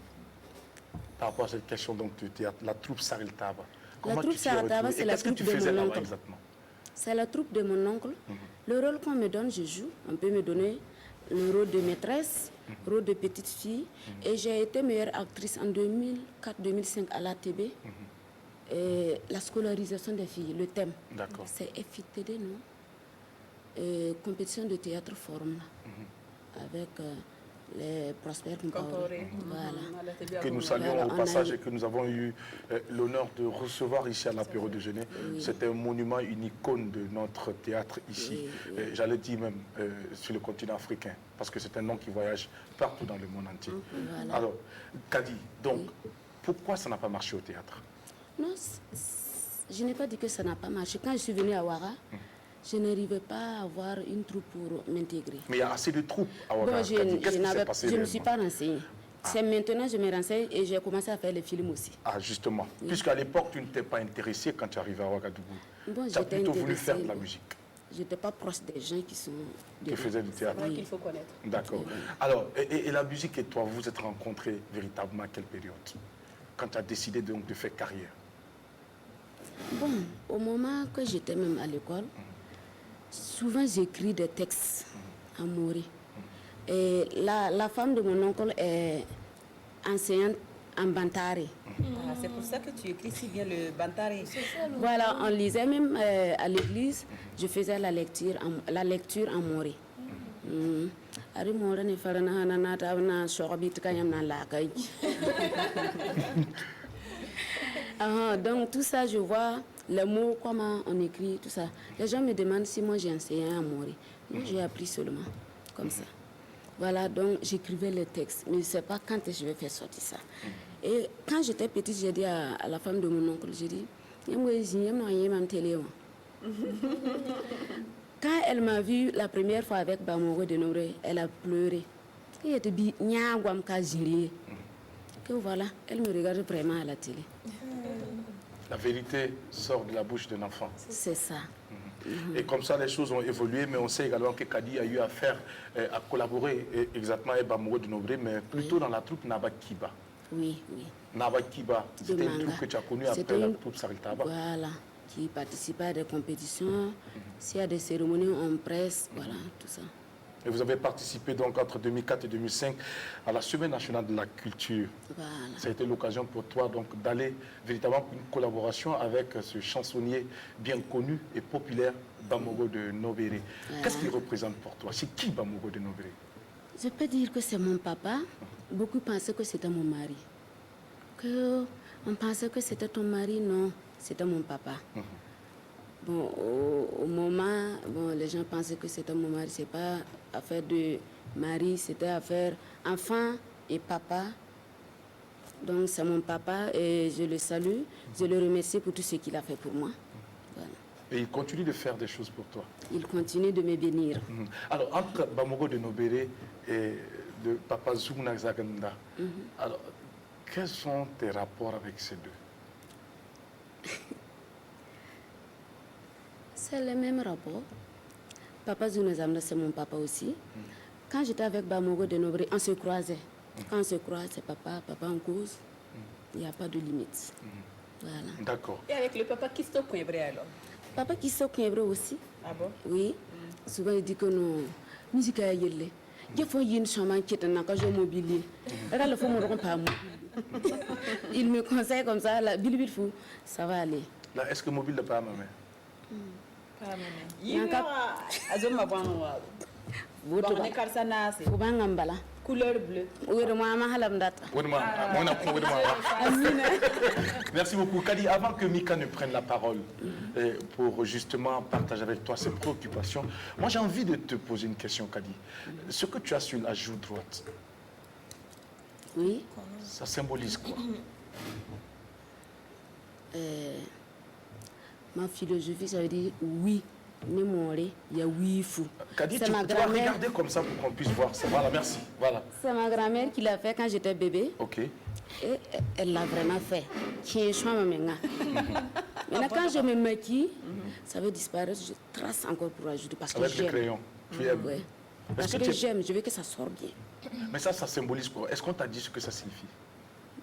par rapport à cette question donc, du théâtre, la troupe Saril Taba? La Comment troupe tu t'y es Saril Taba, retrouvée? c'est Et la qu'est-ce que troupe tu de faisais mon là-bas oncle. exactement? C'est la troupe de mon oncle. Le rôle qu'on me donne, je joue. On peut me donner le rôle de maîtresse, rôle de petite fille. Et j'ai été meilleure actrice en 2004-2005 à l'ATB. Et la scolarisation des filles, le thème. D'accord. C'est FITD, non? Compétition de théâtre forum, là, avec les Prosper Compaoré. Voilà. Que nous saluons Voilà, au on a passage eu- et que nous avons eu l'honneur de recevoir ici à l'apéro de Genève. C'est un monument, une icône de notre théâtre ici. J'allais dire même sur le continent africain, parce que c'est un nom qui voyage partout dans le monde entier. Voilà. Alors, Kadi, donc, pourquoi ça n'a pas marché au théâtre? Non, je n'ai pas dit que ça n'a pas marché. Quand je suis venue à Ouara, je n'arrivais pas à avoir une troupe pour m'intégrer. Mais il y a assez de troupes à Bon, Ouaga, je Kadi. Qu'est-ce qui s'est passé ne me suis réellement? pas renseignée. C'est maintenant que je me renseigne et j'ai commencé à faire les films aussi. Ah, justement. Puisqu'à l'époque, tu ne t'es pas intéressé quand tu es arrivé à Ouagadougou. Bon, tu as j'étais plutôt voulu intéressée, faire de la bon. musique, Je n'étais pas proche des gens qui sont... qui faisaient du théâtre. Qu'il faut connaître. D'accord. Alors, et la musique et toi, vous vous êtes rencontrés véritablement à quelle période? Quand tu as décidé donc de faire carrière? Bon, au moment que j'étais même à l'école, souvent j'écris des textes à mourir. Et la femme de mon oncle est enseignante en Bantare. Ah, c'est pour ça que tu écris si bien le Bantare. Voilà, on lisait même à l'église, je faisais la lecture en Moré. Ari Moré ne fera na na ta na shorbi tkanyam na la kai. Donc tout ça, je vois les mots, comment on écrit, tout ça. Les gens me demandent si moi j'ai enseigné à Moré. Non, j'ai appris seulement comme ça. Voilà, donc j'écrivais les textes, mais je ne sais pas quand je vais faire sortir ça. Et quand j'étais petite, j'ai dit à la femme de mon oncle, j'ai dit, quand elle m'a vue la première fois avec Bamoro de Nobré, elle a pleuré. Et elle dit, que voilà, elle me regarde vraiment à la télé. La vérité sort de la bouche d'un enfant. C'est ça. Et comme ça, les choses ont évolué, mais on sait également que Kadi a eu affaire à collaborer exactement avec Bamoro de Nobré, mais plutôt dans la troupe Naba Kiba. Oui, oui. Naba Kiba, c'était une troupe que tu as connue après la troupe Saril Taba. Voilà, qui participait à des compétitions. S'il y a des cérémonies, on presse, voilà, tout ça. Et vous avez participé donc entre 2004 et 2005 à la Semaine nationale de la culture. Voilà. Ça a été l'occasion pour toi donc d'aller véritablement pour une collaboration avec ce chansonnier bien connu et populaire, Bamoro de Nobré. Qu'est-ce qu'il représente pour toi? C'est qui Bamoro de Nobré? Je peux dire que c'est mon papa. Beaucoup pensaient que c'était mon mari. On pensait que c'était ton mari, non, c'était mon papa. Bon, au moment, bon, les gens pensaient que c'était mon mari. C'est pas affaire de mari, c'était affaire enfant et papa. Donc c'est mon papa et je le salue. Je le remercie pour tout ce qu'il a fait pour moi. Voilà. Et il continue de faire des choses pour toi. Il continue de me bénir. Alors, entre Bamoro de Nobré et de Papa Zugna Zaganda, alors, quels sont tes rapports avec ces deux? C'est le même rapport. Papa Zunazamda, c'est mon papa aussi. Quand j'étais avec Bamoro de Nobré, on se croisait. Quand on se croise, c'est papa, papa en cause. Il n'y a pas de limite. Voilà. D'accord. Et avec le papa Kisto Kouebré alors? Papa qui sort Kouebré aussi. Ah bon? Oui. Souvent, il dit que non, musique à yelle. Il faut une chambre qui est un engagement immobilier. Regarde le fond, mon pas moi. Il me conseille comme ça, la bilbil fou, ça va aller. Là, est-ce que mobile n'est pas à ma main? Couleur bleue. Merci beaucoup. Kadi, avant que Mika ne prenne la parole pour justement partager avec toi ses préoccupations, moi j'ai envie de te poser une question, Kadi. Ce que tu as sur la joue droite, Oui. ça symbolise quoi? Ma philosophie, ça veut dire oui. Il y a oui fou. Kadi, C'est tu ma dois grand-mère. regarder comme ça pour qu'on puisse voir ça. Voilà, merci. Voilà. C'est ma grand-mère qui l'a fait quand j'étais bébé. Ok. Et elle l'a vraiment fait. Maintenant, quand je me maquille, ça veut disparaître. Je trace encore pour ajouter parce que Avec le j'aime. crayon. Tu aimes. Ouais. Parce que que tu- j'aime, je veux que ça sorte bien. Mais ça symbolise quoi? Est-ce qu'on t'a dit ce que ça signifie?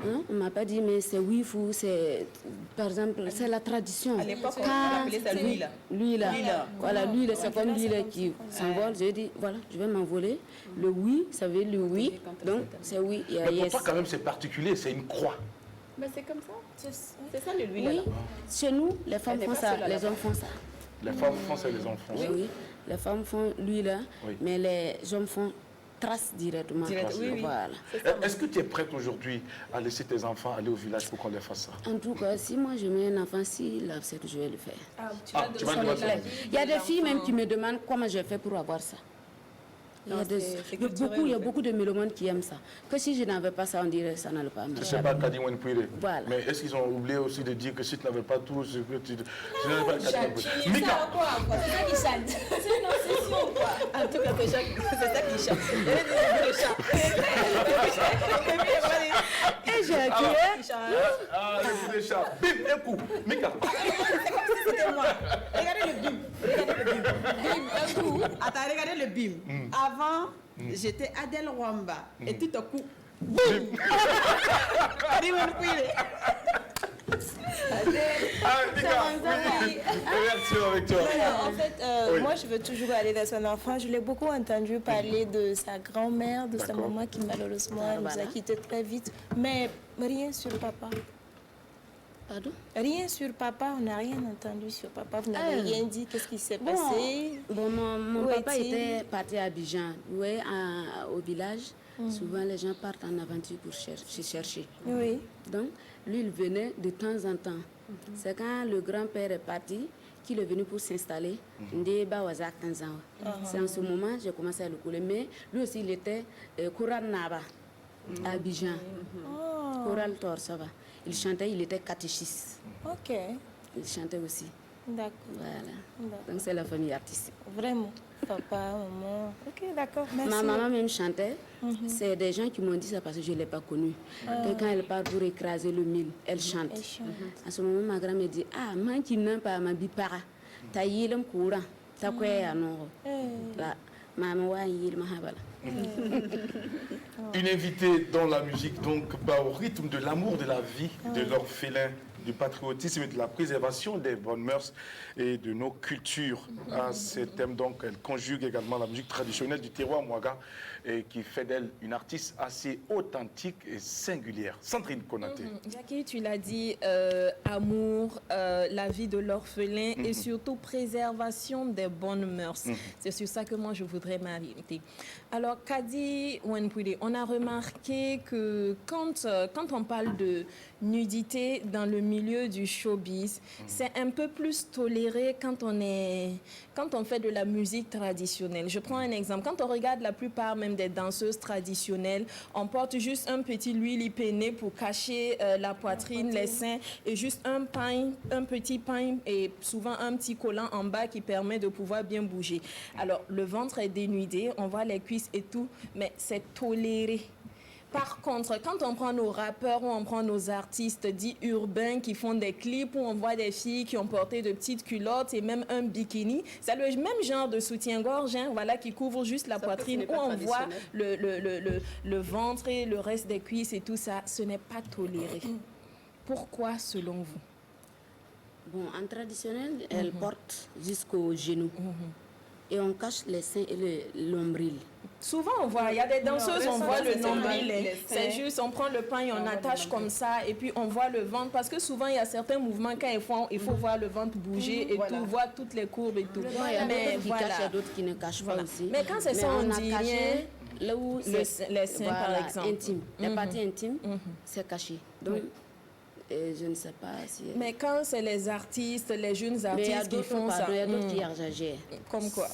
Hein? On m'a pas dit, mais c'est oui fou, c'est, par exemple, c'est la tradition. À l'époque, on Quand appelait ça l'huile. Lui là, L'huile. voilà, lui là, c'est comme lui là qui s'envole. Je dis, voilà, je vais m'envoler. Le oui, ça veut dire le oui. Donc, c'est oui, il y a Mais pour yes. toi, quand même, c'est particulier, c'est une croix. Mais c'est comme ça. C'est ça le l'huile. Oui, là. chez nous, les femmes Elle font n'est pas ça, seule à les la hommes font ça. Les femmes font ça, les enfants. Oui, les femmes font lui là, Oui. mais les hommes font trace directement. Oui, oui. Voilà. Est-ce que tu es prête aujourd'hui à laisser tes enfants aller au village pour qu'on les fasse ça? En tout cas, si moi je mets un enfant, s'il accepte, je vais le faire. Tu vas le faire. Il y a des filles même qui me demandent comment je fais pour avoir ça. Il y a beaucoup de mélomanes qui aiment ça. Que si je n'avais pas ça, on dirait que ça n'allait pas Je ne marcher. sais pas, Kadi Wenpouire. Voilà. Mais est-ce qu'ils ont oublié aussi de dire que si tu n'avais pas tout, ce que tu n'avais pas Kadi Wenpouire. Mika, C'est ça qui chante. C'est une obsession, quoi. En tout cas, c'est ça qui chante. Et j'ai alors, accueilli. le coup des chats. Bim, un coup. Mika. C'était moi. Regardez le bim. Regardez le bim. Bim, un coup. Attends, regardez le bim. Avant, j'étais Adèle Rwamba. Et tout à coup, bim. Ah, Mika, oui. Réaction avec toi. En fait, Oui. moi, je veux toujours aller dans son enfant. Je l'ai beaucoup entendu parler de sa grand-mère, de sa D'accord. maman qui malheureusement nous a Voilà. quittés très vite. Mais rien sur papa. Pardon? Rien sur papa, on n'a rien entendu sur papa. Vous n'avez rien dit. Qu'est-ce qui s'est Bon, passé? mon Où papa est-il? était parti à Abidjan. Oui, au village. Souvent, les gens partent en aventure pour chercher. Oui. Donc, lui, il venait de temps en temps. C'est quand le grand-père est parti qu'il est venu pour s'installer. C'est en ce moment que j'ai commencé à le couler. Mais lui aussi, il était Koural Naba, à Abidjan. Koural Tor, ça va. Il chantait, il était catéchiste. Ok. Il chantait aussi. D'accord. Voilà. Donc, c'est la famille artistique. Vraiment. Papa, maman. Ok, d'accord. Merci. Ma maman même chantait. C'est des gens qui m'ont dit ça parce que je ne l'ai pas connue. Que quand elle part pour écraser le mil, elle chante. Elle chante. À ce moment, ma grand me dit, ah, moi qui n'aime pas ma bipara, ta yilem courant, ta quoi à non. La maman wa yil mahabala. Une invitée dans la musique, donc, au rythme de l'amour de la vie, de l'orphelin, du patriotisme et de la préservation des bonnes mœurs et de nos cultures. À ces thèmes, donc, elle conjugue également la musique traditionnelle du terroir Mouaga et qui fait d'elle une artiste assez authentique et singulière. Sandrine Konaté. Jackie, tu l'as dit, amour, la vie de l'orphelin et surtout préservation des bonnes mœurs. C'est sur ça que moi je voudrais m'arrêter. Alors, Kadi Wenpouire, on a remarqué que quand on parle de nudité dans le milieu du showbiz, c'est un peu plus toléré quand on fait de la musique traditionnelle. Je prends un exemple. Quand on regarde la plupart même des danseuses traditionnelles, on porte juste un petit huile peiné pour cacher la poitrine, les seins et juste un petit pain et souvent un petit collant en bas qui permet de pouvoir bien bouger. Alors, le ventre est dénudé, on voit les cuisses et tout, mais c'est toléré. Par contre, quand on prend nos rappeurs ou on prend nos artistes dits urbains qui font des clips où on voit des filles qui ont porté de petites culottes et même un bikini, c'est le même genre de soutien-gorge, hein, voilà, qui couvre juste la poitrine, où on voit le ventre et le reste des cuisses et tout ça. Ce n'est pas toléré. Pourquoi, selon vous? Bon, en traditionnel, elle porte jusqu'au genou. et on cache les seins et l'ombril. Souvent, on voit, il y a des danseuses, on voit le nombril. les C'est seins. juste, on prend le pain et on attache comme ça, et puis on voit le ventre. Parce que souvent, il y a certains mouvements, quand il faut voir le ventre bouger et Voilà. tout, voir toutes les courbes et tout. Bon, il y a Mais d'autres qui cachent, il y a voilà. d'autres qui ne cachent pas aussi. Mais quand c'est ça, on on a dit caché rien. là où Les seins, par voilà, exemple. intime. La partie intime, c'est caché. Donc, je ne sais pas si... Mais quand c'est les artistes, les jeunes Mais il y a artistes qui d'autres, font ça, pardon, il y a d'autres qui exagèrent. comme quoi?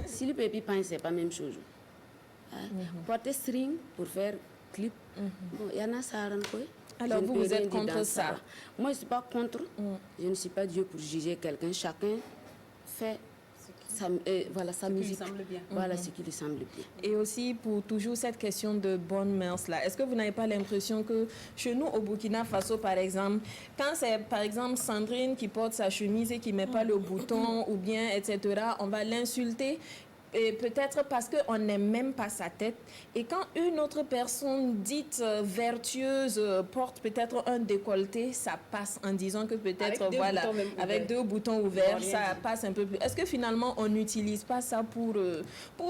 Slip et puis pain, c'est pas la même chose. Hein? Porter string pour faire clip, bon, il y en a ça rend quoi. Alors Je ne vous, peux vous rien êtes dire contre dans ça? Moi, je ne suis pas contre. Je ne suis pas Dieu pour juger quelqu'un. Chacun fait sa musique. semble bien. Voilà ce qui lui semble bien. Et aussi pour toujours cette question de bonne mœurs là, est-ce que vous n'avez pas l'impression que chez nous au Burkina Faso par exemple, quand c'est par exemple Sandrine qui porte sa chemise et qui met pas le bouton ou bien etc., on va l'insulter. Et peut-être parce qu'on n'aime même pas sa tête. Et quand une autre personne dite vertueuse porte peut-être un décolleté, ça passe en disant que peut-être, Avec deux voilà, boutons même avec ouverts. deux boutons ouverts, Rien ça dit. passe un peu plus. Est-ce que finalement, on n'utilise pas ça pour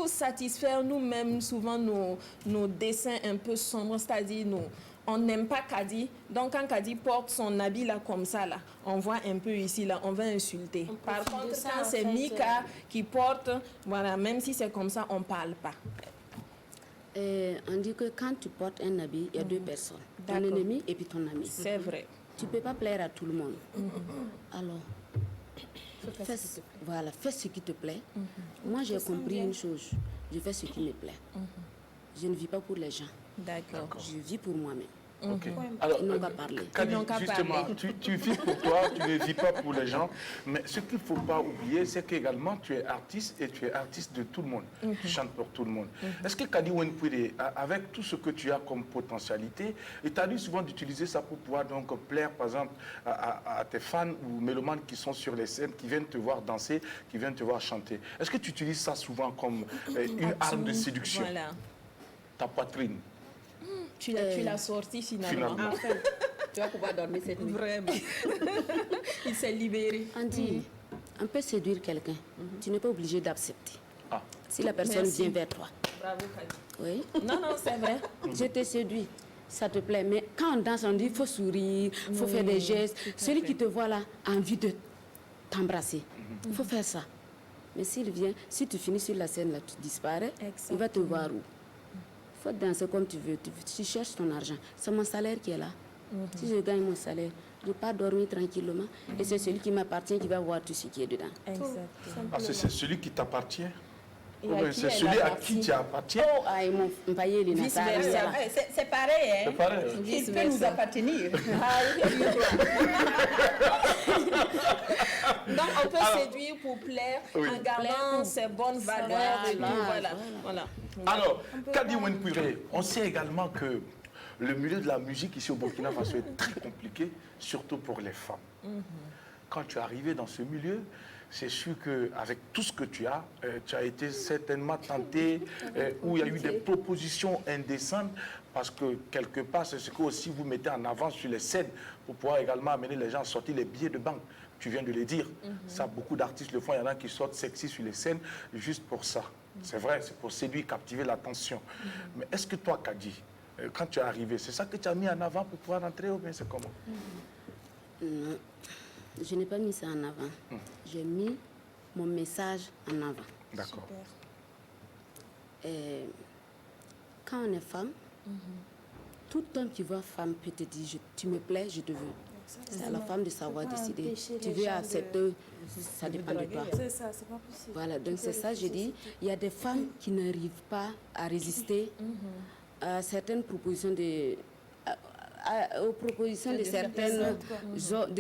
satisfaire nous-mêmes souvent nos dessins un peu sombres, c'est-à-dire on n'aime pas Kadi, donc quand Kadi porte son habit là comme ça là, on voit un peu ici là, on va insulter. Par profite de contre, ça, quand en c'est fait, Mika qui porte, voilà, même si c'est comme ça, on parle pas. On dit que quand tu portes un habit, il y a deux personnes. Ton D'accord. ennemi et puis ton ami. C'est vrai. Tu ne peux pas plaire à tout le monde. Alors, fais ce qui te plaît. Moi, j'ai compris une chose. Je fais ce qui me plaît. Je ne vis pas pour les gens. D'accord. Je vis pour moi-même. Ok. Alors, Ils n'ont qu'à parler. Kadi, Ils n'ont qu'à justement, parler. tu vis pour toi, tu ne vis pas pour les gens. Mais ce qu'il ne faut pas oublier, c'est qu'également, tu es artiste et tu es artiste de tout le monde. Tu chantes pour tout le monde. Est-ce que Kadi Wenpoué, avec tout ce que tu as comme potentialité, et tu as dû souvent d'utiliser ça pour pouvoir donc plaire, par exemple, à tes fans ou mélomanes qui sont sur les scènes, qui viennent te voir danser, qui viennent te voir chanter. Est-ce que tu utilises ça souvent comme une arme de séduction? Voilà. Ta poitrine, Tu l'as sorti finalement. finalement. Enfin, tu vas pouvoir dormir cette nuit. Vraiment. Il s'est libéré. On dit, on peut séduire quelqu'un. Tu n'es pas obligé d'accepter. Ah. Si la personne Merci. vient vers toi. Bravo, Kadi. Oui. Non, non, c'est vrai. Je te séduis, ça te plaît. Mais quand on danse, on dit il faut sourire, il faut faire des gestes. Celui qui te voit là a envie de t'embrasser. Il faut faire ça. Mais s'il vient, si tu finis sur la scène, là, tu disparais, il va te voir où? Il faut danser comme tu veux. Tu cherches ton argent. C'est mon salaire qui est là. Si je gagne mon salaire, je pars dormir tranquillement. Et c'est celui qui m'appartient qui va voir tout ce qui est dedans. Exactement. Ah, c'est celui qui t'appartient? Et Ou à bien qui c'est elle celui à appartient? qui tu appartiens? Oh, ah, ils m'ont payé les Vice natales, versa. voilà. C'est pareil, hein? C'est pareil. Il peut nous appartenir. Donc, on peut séduire pour plaire Oui. en gardant ses bonnes valeurs et tout. Voilà, Voilà. Alors, Kadi Wenpoué, on sait également que le milieu de la musique ici au Burkina Faso est très compliqué, surtout pour les femmes. Quand tu es arrivé dans ce milieu, c'est sûr qu'avec tout ce que tu as été certainement tenté, où il y a eu des propositions indécentes, parce que quelque part, c'est ce que aussi vous mettez en avant sur les scènes pour pouvoir également amener les gens à sortir les billets de banque. Tu viens de le dire. Ça, beaucoup d'artistes le font. Il y en a qui sortent sexy sur les scènes juste pour ça. C'est vrai, c'est pour séduire, captiver l'attention. Mais est-ce que toi, Kadi, quand tu es arrivé, c'est ça que tu as mis en avant pour pouvoir entrer ou bien c'est comment? Non, je n'ai pas mis ça en avant. J'ai mis mon message en avant. D'accord. Et quand on est femme, tout homme qui voit femme peut te dire tu me plais, je te veux. C'est à la femme de savoir décider. empêcher Tu les veux gens accepter, ça dépend de toi. C'est ça, c'est pas possible. Voilà, donc c'est ça, je dis, il y a des femmes qui n'arrivent pas à résister à certaines propositions aux propositions de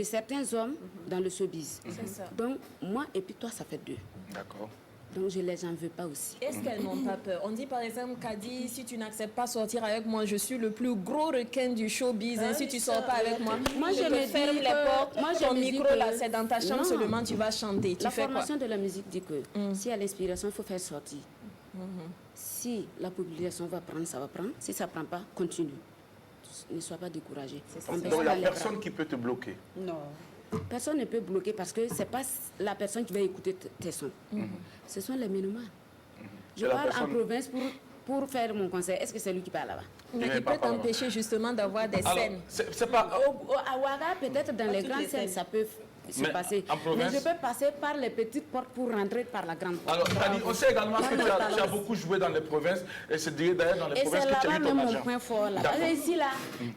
certains hommes dans le showbiz. Donc, moi et puis toi, ça fait deux. D'accord. Donc, je les en veux pas aussi. Est-ce qu'elles n'ont pas peur? On dit par exemple, Kadi, si tu n'acceptes pas sortir avec moi, je suis le plus gros requin du showbiz. Si tu sors pas avec moi, Moi, je je te me dis ferme les que- portes. moi, je Ton me dis micro que- là, c'est dans ta chambre Non. seulement, tu vas chanter. Tu La fais quoi? formation de la musique dit que s'il y a l'inspiration, il faut faire sortir. Si la population va prendre, ça va prendre. Si ça ne prend pas, continue. Ne sois pas découragé. On baisse Donc il n'y pas a les personne bras. qui peut te bloquer. Non. Personne ne peut bloquer parce que ce n'est pas la personne qui va écouter tes sons. Ce sont les mélomanes. Je la parle en personne- province pour faire mon concert. Est-ce que c'est lui qui parle là-bas? Mais n'est il pas peut par là. t'empêcher justement d'avoir des Alors, scènes. c'est pas... À Ouaga, peut-être dans les toutes grandes les scènes, scènes. ça peut se Mais passer. en province- Mais je peux passer par les petites portes pour rentrer par la grande porte. Alors, Kadi, on sait également que tu as beaucoup joué dans les provinces, et c'est d'ailleurs dans les Et provinces c'est que tu as là-bas eu ton même mon argent. point fort. Là. D'accord. Ici, là,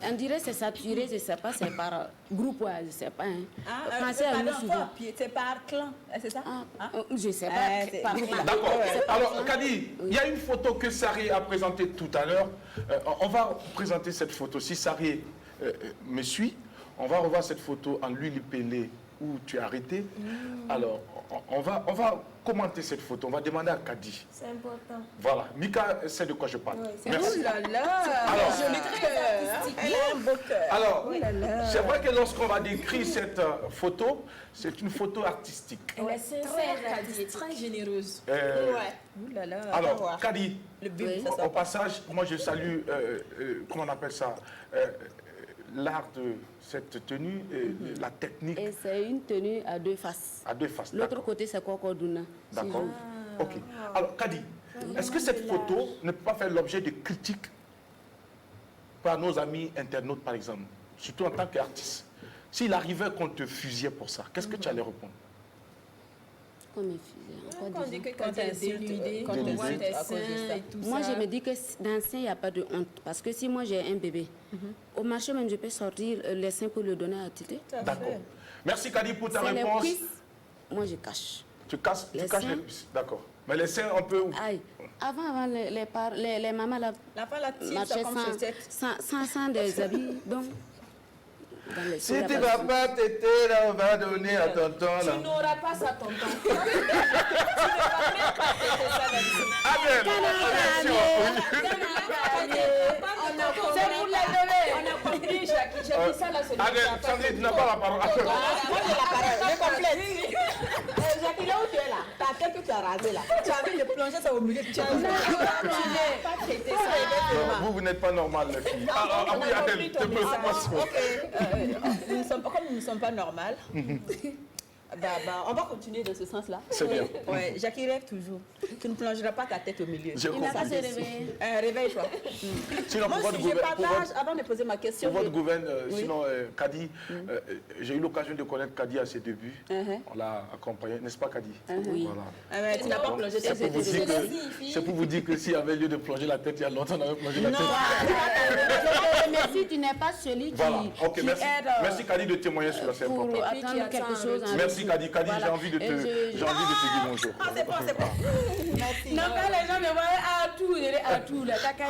on dirait que c'est saturé, je ne sais pas, c'est par groupe, ouais, je ne sais pas. Hein. Pensez à nous souvent. C'est par clan, c'est ça? Je ne sais pas. c'est- par clan. D'accord. C'est par Alors, clan. Kadi, il y a une photo que Sari a présentée tout à l'heure. On va présenter cette photo. Si Sari me suit, on va revoir cette photo en l'huile pelée où tu es arrêté. Alors, on va commenter cette photo. On va demander à Kadi. C'est important. Voilà. Mika sait de quoi je parle. Merci. Oh là là, Alors- joli cœur. Elle a un beau cœur. Alors, c'est vrai que lorsqu'on va décrire cette photo, c'est une photo artistique. Elle est sincère, Kadi, très généreuse. Ouh là là. Alors, Kadi, Le but, Oui. ça au passage, moi je salue, comment on appelle ça, l'art de cette tenue, et la technique Et c'est une tenue à deux faces. à deux faces. L'autre D'accord. côté, c'est Kokoduna. D'accord. Ok. Alors, Kadi, est-ce que cette photo ne peut pas faire l'objet de critiques par nos amis internautes, par exemple, surtout en tant qu'artiste? S'il arrivait qu'on te fusillait pour ça, qu'est-ce que tu allais répondre? Comme une fusée. Quand on dit que Quand Kadi est t'insultes, dénudée, quand qu'on t'insultes voit tes à cause de seins ça. et tout Moi, ça. je me dis que dans ça, il n'y a pas de honte. Parce que si moi, j'ai un bébé, au marché même, je peux sortir les seins pour le donner à Tité. D'accord. Merci Kadi pour ta C'est les réponse. cuisses, moi, je cache. Tu caches Les les seins. cuisses. D'accord. Mais les seins, on peut... Aïe. Avant les mamans là, La femme la tire, ça marchaient comme chaussette. sans des habits. Donc, dans les Si il y a tu pas vas de- pas t'aider, là, on va donner à tonton, là. Tu n'auras pas ça, tonton. Adèle, attention. C'est pour la lever. On a compris, Jackie. J'ai dit ça, là, c'est Adèle, Sandrine, tu n'as pas la parole. Moi, j'ai la parole. Je complète. Jackie, là où tu es là, ta tête que tu as rasée là, tu as envie de plonger ça au milieu. Tu as envie de pas traiter ça. Non, vous n'êtes pas normal, les filles. Ah oui, Adèle, tu peux commencer. Comme nous ne sommes pas normales, on va continuer dans ce sens-là. C'est bien. Ouais, Jackie rêve toujours. Tu ne plongeras pas ta tête au milieu. J'ai Il n'a pas compris. se réveillé. Réveille-toi. Sinon, Moi, pour votre si je gouverne, partage, avant de poser ma question, pour votre je- gouverne, Oui. sinon, Kadi, j'ai eu l'occasion de connaître Kadi à ses débuts. On l'a accompagné, n'est-ce pas, Kadi? Oui. Voilà. Ah ouais, tu n'as pas plongé ta C'est pour vous tête. dire que- c'est pour vous dire que s'il y avait lieu de plonger la tête, il y a longtemps, on avait plongé la tête. Je te remercie, tu n'es pas celui qui, Voilà, ok, qui merci. aide Merci Kadi de témoigner sur ça, c'est pour important. attendre quelque chose. en Merci retour. Kadi. Kadi, Voilà. j'ai envie de te Et dire bonjour. Ah, c'est bon, c'est bon. Merci. Non, quand les gens me voient à tout, je dis à tout, là, t'as qu'à y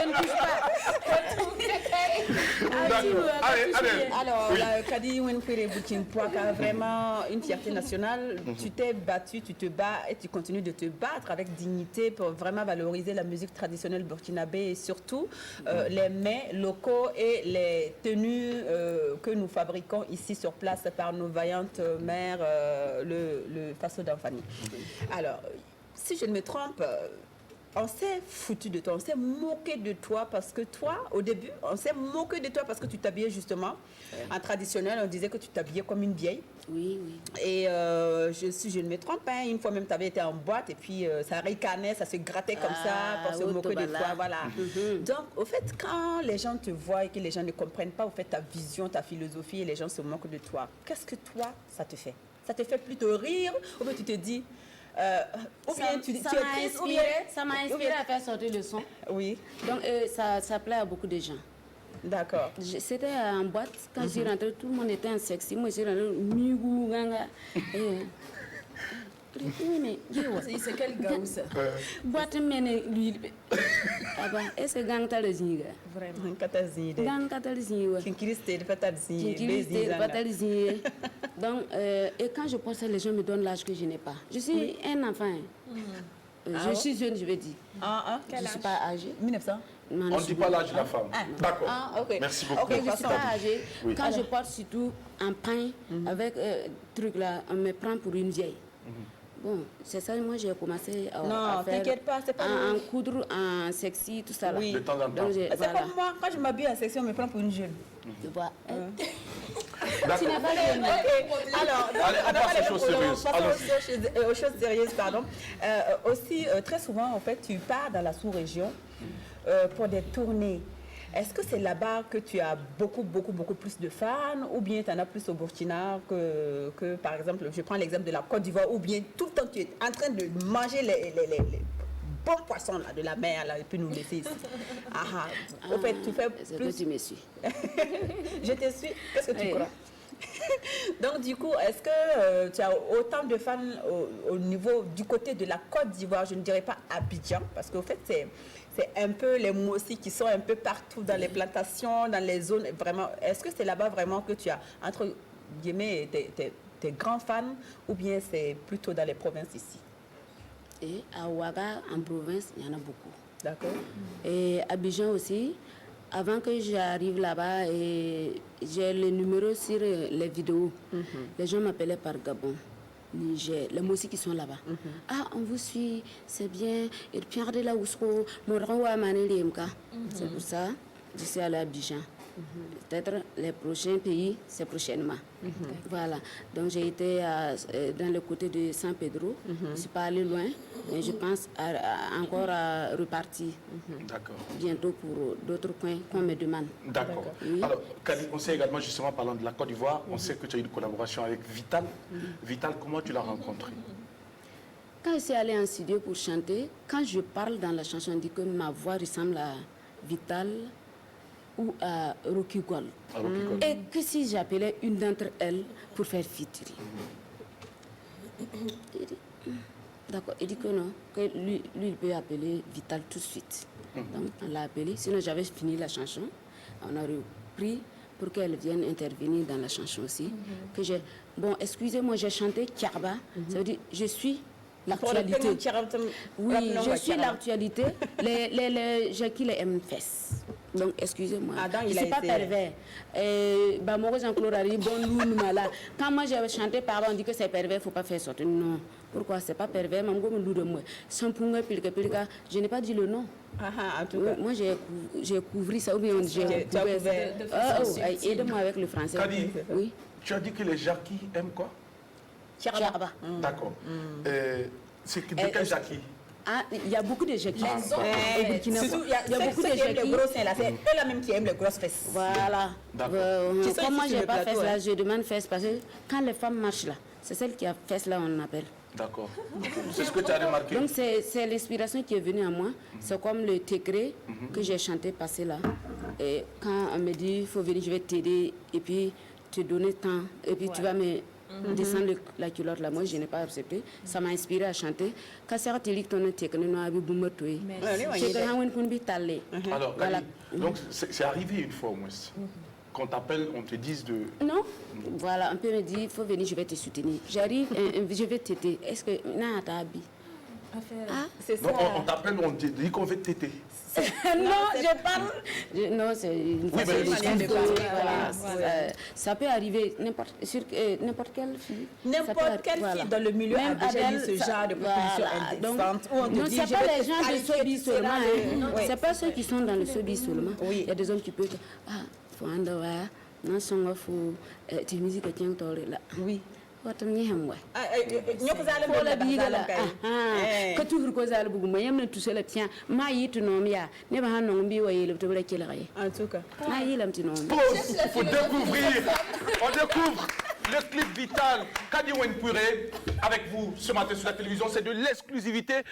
je ne touche pas. D'accord. Allez, allez. Alors, Oui. Kadi Wenkwere Boukine-Pouaka, vraiment une fierté nationale. Tu t'es battu, tu te bats et tu continues de te battre avec dignité pour vraiment valoriser la musique traditionnelle burkinabé et surtout les mets locaux et les tenues que nous fabriquons ici sur place par nos vaillantes mères, le Faso d'Anfani. Alors, si je ne me trompe, on s'est foutu de toi, on s'est moqué de toi parce que toi, au début, on s'est moqué de toi parce que tu t'habillais justement en traditionnel. On disait que tu t'habillais comme une vieille. Oui, oui. Et si je ne me trompe, hein, une fois même, tu avais été en boîte et puis ça ricanait, ça se grattait comme ça pour se moquer de toi. Voilà. Donc, au fait, quand les gens te voient et que les gens ne comprennent pas au fait, ta vision, ta philosophie et les gens se moquent de toi, qu'est-ce que toi, ça te fait? Ça te fait plutôt rire ou bien tu te dis... ou bien tu es triste, ou bien... Ça m'a inspiré à faire sortir le son. Oui, Donc, ça plaît à beaucoup de gens. d'accord. C'était en boîte. Quand je suis rentrée, tout le monde était en sexy. Moi, je suis rentrée, migou, ganga. Oui, mais, C'est quel gars ça? boîte, mais lui. Ah bah, est-ce que gang t'as le zinga? Vraiment. Katazide. Gang t'as le zinga. Kinkiriste, de Fatazide, Donc, et quand je pense ça, les gens me donnent l'âge que je n'ai pas. Je suis un enfant. Je suis jeune, je veux dire. Je ne suis pas âgée. 1900. Non, On je ne suis dit pas l'âge de la femme. D'accord. Ok. Merci beaucoup. Ok, Je ne suis pas âgée. Oui. Quand je porte surtout un pain avec truc là, on me prend pour une vieille. Bon, c'est ça, moi j'ai commencé à Non, faire... t'inquiète pas, c'est pas en le- coudre, en sexy, tout ça là. Oui. De temps en temps. Donc, C'est voilà. comme moi, quand je m'habille en section, on me prend pour une jeune. Tu vois. Tu n'as pas de... Ok, alors, donc, Allez, on passe aux choses sérieuses. Passons aux choses sérieuses, pardon. Aussi, très souvent, en fait, tu pars dans la sous-région pour des tournées. Est-ce que c'est là-bas que tu as beaucoup plus de fans, ou bien tu en as plus au Burkina que, par exemple, je prends l'exemple de la Côte d'Ivoire, ou bien tout le temps tu es en train de manger les bons poissons là, de la mer là, et puis nous laisser ici. Au fait, tu fais C'est plus... que tu me suis. Je te suis. Qu'est-ce que tu Oui. crois? Donc, du coup, est-ce que tu as autant de fans au niveau du côté de la Côte d'Ivoire? Je ne dirais pas Abidjan, parce qu'au fait, c'est un peu les moussis qui sont un peu partout dans les plantations, dans les zones. Vraiment, est-ce que c'est là-bas vraiment que tu as, entre guillemets, tes grands fans, ou bien c'est plutôt dans les provinces ici? Et à Ouaga, en province, il y en a beaucoup. D'accord. Et Abidjan aussi. Avant que j'arrive là-bas, j'ai le numéro sur les vidéos. Les gens m'appelaient par Gabon, Niger, les moussis qui sont là-bas. Ah, on vous suit, c'est bien. Et puis, regardez là où c'est pour ça que je suis allée à Abidjan. Peut-être les prochains pays, c'est prochainement. Voilà. Donc, j'ai été dans le côté de San Pedro. Je ne suis pas allée loin, mais je pense encore à repartir D'accord. bientôt pour d'autres coins qu'on me demande. D'accord. Oui. Alors, Kadi, on sait également, justement, parlant de la Côte d'Ivoire, on sait que tu as eu une collaboration avec Vital. Vital, comment tu l'as rencontré? Quand je suis allée en studio pour chanter, quand je parle dans la chanson, on dit que ma voix ressemble à Vital ou à Rocky Gold. Et que si j'appelais une d'entre elles pour faire featuring. Il dit, d'accord, il dit que non, que lui, il peut appeler Vital tout de suite. Donc, on l'a appelé. Sinon, j'avais fini la chanson. On a repris pour qu'elle vienne intervenir dans la chanson aussi. Que j'ai... Bon, excusez-moi, j'ai chanté Kiarba. Ça veut dire, je suis l'actualité. Oui, je suis l'actualité. J'ai qui les M-Fest. Donc, excusez-moi. Je ne suis pas pervers. Quand moi j'ai chanté par là, on dit que c'est pervers, il ne faut pas faire sortir. Non. Pourquoi? Ce n'est pas pervers. Je n'ai pas dit le nom. En tout cas. Moi, j'ai couvert ça. Ou bien j'ai couvert. Aide-moi avec le français. Kadi, oui. Tu as dit que les Jacquis aiment quoi? Chiaraba. D'accord. C'est de quel Jacquis? Ah, il y a beaucoup de Jacquis. Au Burkina Faso. Il y a beaucoup de Jacquis. Les gros seins là, c'est eux-là même qui aiment les grosses fesses. Voilà. Comme moi, je n'ai pas plateau, fesses là, je demande fesses parce que quand les femmes marchent là, c'est celle qui a fesses là, on appelle. D'accord. C'est ce que tu as remarqué. Donc, c'est l'inspiration qui est venue à moi. C'est comme le Tégré que j'ai chanté passer là. Et quand on me dit, il faut venir, je vais t'aider et puis te donner temps. Et puis tu vas me descendre la culotte là. Moi, je n'ai pas accepté. Ça m'a inspiré à chanter. Alors, Kadi, donc c'est arrivé une fois au moins. Qu'on t'appelle, on te dise de... Non, voilà, on peut me dire, il faut venir, je vais te soutenir. J'arrive, je vais t'aider. Est-ce que... Non, t'as habillé. C'est ça. Donc on t'appelle, on te dit qu'on veut t'aider. Non, je parle... Non, c'est une façon de manière de parler, voilà. Ça peut arriver n'importe quelle fille. N'importe quelle fille dans le milieu a déjà eu ce genre de proposition indécente. Non, ce n'est pas les gens de showbiz seulement. Ce n'est pas ceux qui sont dans le showbiz seulement. Oui. Il y a des hommes qui peuvent dire, ah, faut un doigt, non, son faut, tu musique qui est là. Oui. Que tu veux que ça le bouge, moi, j'aime tout seul, tiens, ma yit non, ya, ne va non bi wa yele to bla kila gaye. En tout cas. Ma yilam ti non. Pause, il faut découvrir. On découvre le clip Vital, Kadi Wenpuré, avec vous ce matin sur la télévision. C'est de l'exclusivité.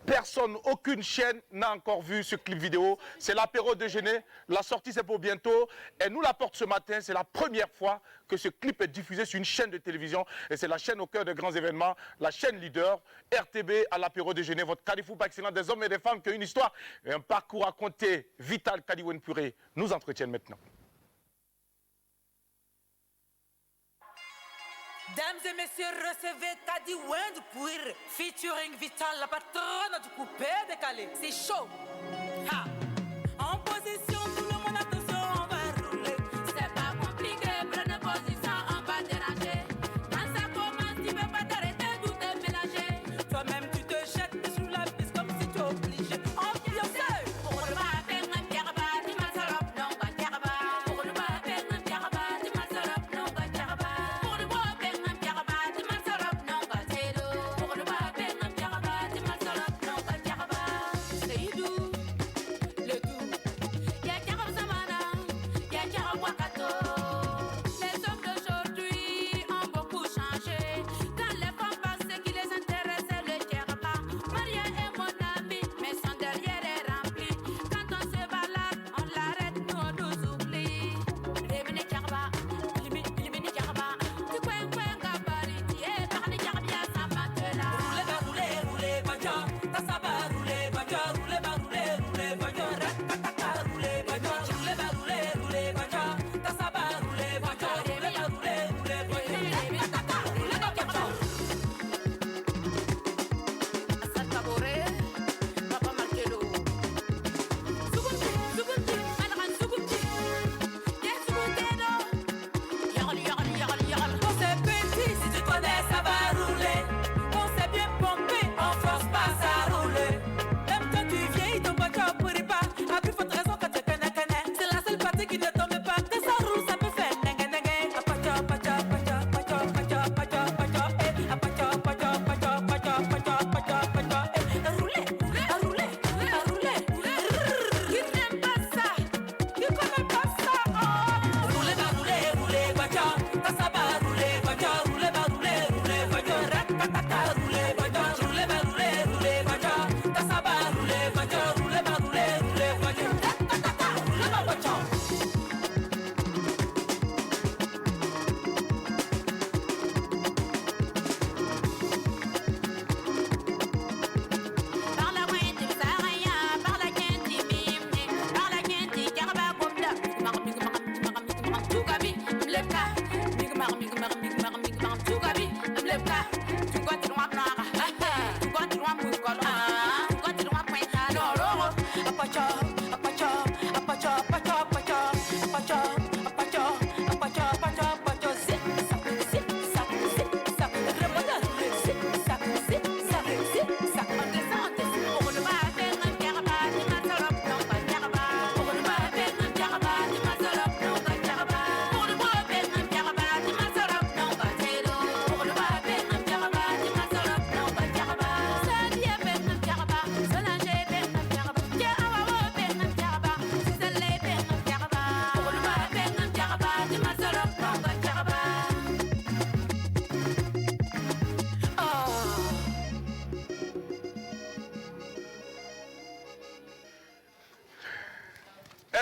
Personne, aucune chaîne n'a encore vu ce clip vidéo. C'est l'apéro déjeuner. La sortie, c'est pour bientôt. Elle nous l'apporte ce matin. C'est la première fois que ce clip est diffusé sur une chaîne de télévision. Et c'est la chaîne au cœur de grands événements, la chaîne leader, RTB à l'apéro déjeuner. Votre Carrefour par excellence des hommes et des femmes qui ont une histoire et un parcours à compter. Vital, Kadi Wenpuré nous entretiennent maintenant. Mesdames et messieurs, recevez Kadi Wenpuré, featuring Vital, la patronne du coupé décalé. C'est chaud. Ha. En position, tout le monde attention, on va rouler. C'est pas compliqué, prenez position, on va déranger. Quand ça commence, tu peux pas t'arrêter, tout est mélangé. Toi-même, tu te jettes sous la piste comme si tu es obligé. Ambiance. Pour le matin, un pierre-bas, tu m'as salope, non, pas pierre-bas. Pour le matin, un pierre-bas, tu m'as salope, non, pas pierre-bas.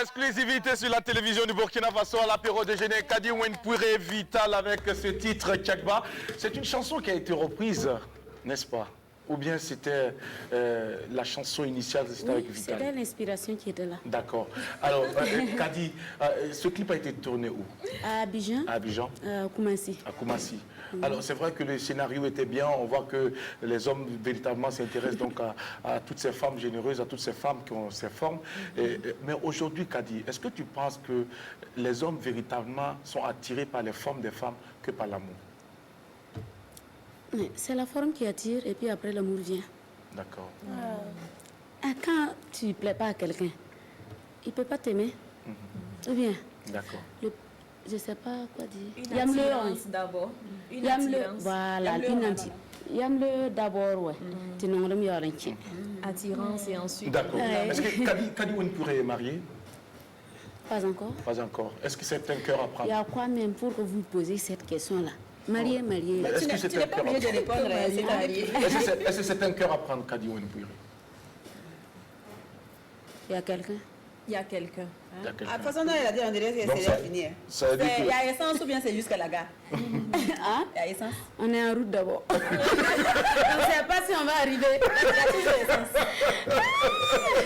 exclusivité sur la télévision du Burkina Faso à l'apéro déjeuner, Kadi Wenpouré Vital avec ce titre Tchakba. C'est une chanson qui a été reprise, n'est-ce pas? Ou bien c'était la chanson initiale, c'était avec Vital? C'était l'inspiration qui était là. D'accord. Alors, Kadi, ce clip a été tourné où? À Abidjan. À Abidjan. Koumassi. À Koumassi. Alors, c'est vrai que le scénario était bien. On voit que les hommes véritablement s'intéressent donc à toutes ces femmes généreuses, à toutes ces femmes qui ont ces formes. Mais aujourd'hui, Kadi, est-ce que tu penses que les hommes véritablement sont attirés par les formes des femmes que par l'amour? C'est la forme qui attire et puis après l'amour vient. D'accord. Quand tu ne plais pas à quelqu'un, il ne peut pas t'aimer. Ou bien, D'accord. je ne sais pas quoi dire. Une attirance d'abord. Une attirance. Voilà, Yam-le d'abord, ouais. Tu n'en as rien. Attirance et ensuite. D'accord. Est-ce que Kadi Wenpouré est marié? Pas encore. Pas encore. Est-ce que c'est un cœur à Il prendre? y a quoi même pour que vous posez cette question-là? Marié. Est-ce que c'est un cœur à obligé de répondre, c'est marié. Est-ce que c'est un cœur à prendre, Kadi Wenpouré? Il y a quelqu'un. Il y a quelqu'un. Il y a quelqu'un. À la façon dont elle a dit, on dirait que Donc c'est ça- fini. Ça veut dire Il y que... a essence ou bien c'est jusqu'à la gare? Hein? Il y a essence. On est en route d'abord. On ne sait pas si on va arriver. Il y a toujours essence.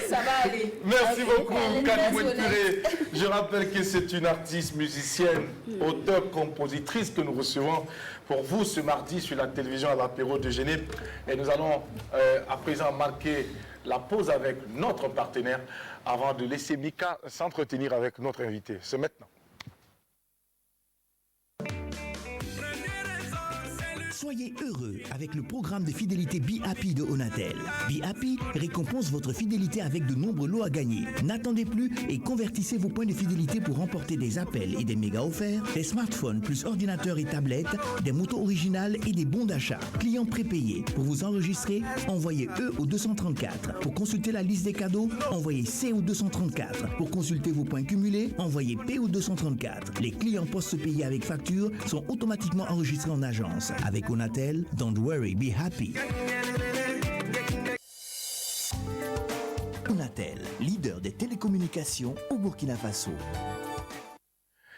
Ça va aller. Merci beaucoup, Elle est Kadi très Wenpouré. Je rappelle que c'est une artiste, musicienne, auteure, compositrice que nous recevons pour vous ce mardi sur la télévision à l'apéro déjeuner. Et nous allons à présent marquer la pause avec notre partenaire avant de laisser Mika s'entretenir avec notre invité. C'est maintenant. Soyez heureux avec le programme de fidélité Be Happy de Onatel. Be Happy récompense votre fidélité avec de nombreux lots à gagner. N'attendez plus et convertissez vos points de fidélité pour remporter des appels et des mégas offerts, des smartphones plus ordinateurs et tablettes, des motos originales et des bons d'achat. Clients prépayés. Pour vous enregistrer, envoyez E au 234. Pour consulter la liste des cadeaux, envoyez C au 234. Pour consulter vos points cumulés, envoyez P au 234. Les clients post-payés avec facture sont automatiquement enregistrés en agence. Avec Onatel, don't worry, be happy. Onatel, leader des télécommunications au Burkina Faso.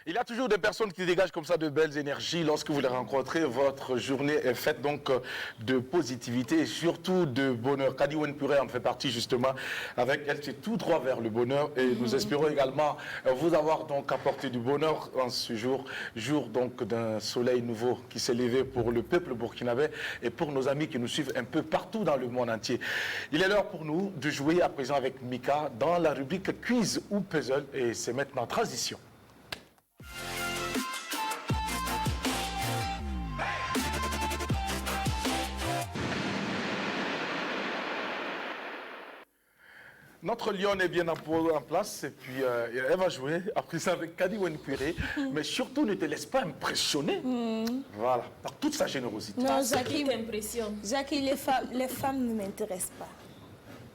Il y a toujours des personnes qui dégagent comme ça de belles énergies. Lorsque vous les rencontrez, votre journée est faite donc de positivité et surtout de bonheur. Kadi Wenpouré en fait partie justement. Avec elle, c'est tout droit vers le bonheur. Et nous espérons également vous avoir donc apporté du bonheur en ce jour. Jour donc d'un soleil nouveau qui s'est levé pour le peuple burkinabé et pour nos amis qui nous suivent un peu partout dans le monde entier. Il est l'heure pour nous de jouer à présent avec Mika dans la rubrique Quiz ou Puzzle. Et c'est maintenant transition. Notre lionne est bien en place et puis elle va jouer après ça avec Kadi Wenpouré. Mais surtout, ne te laisse pas impressionner. Voilà, par toute sa générosité. Non, Ce qui t'impressionne. Jackie, les femmes ne m'intéressent pas.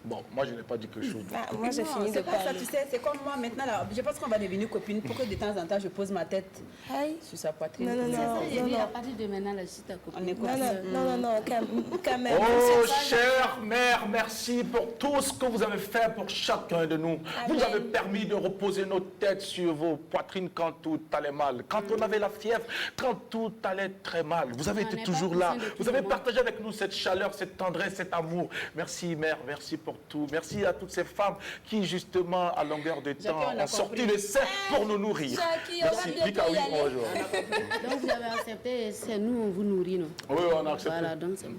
Bon, moi je n'ai pas dit quelque chose. Ah, moi, j'ai fini de C'est pas ça, parler. tu sais, c'est comme moi maintenant. Là, je pense qu'on va devenir copines pour que de temps en temps je pose ma tête Aïe. sur sa poitrine. Non, non, non. Et puis à partir de maintenant, là, je suis ta copine. On est Non, copines. non, quand même. Oh, chère mère, merci pour tout ce que vous avez fait pour chacun de nous. Vous nous avez permis de reposer nos têtes sur vos poitrines quand tout allait mal, quand on avait la fièvre, quand tout allait très mal. Vous avez été toujours là. Vous avez partagé avec nous cette chaleur, cette tendresse, cet amour. Merci mère, merci pour tout. Merci à toutes ces femmes qui justement à longueur de temps on a ont sorti compris. le sein pour nous nourrir. Jackie, on va Merci. bientôt Mika, oui, y on va aller. jouer. Donc vous avez accepté, c'est nous, on vous nourrit, non? Oui, on a accepté. Voilà, donc c'est bon.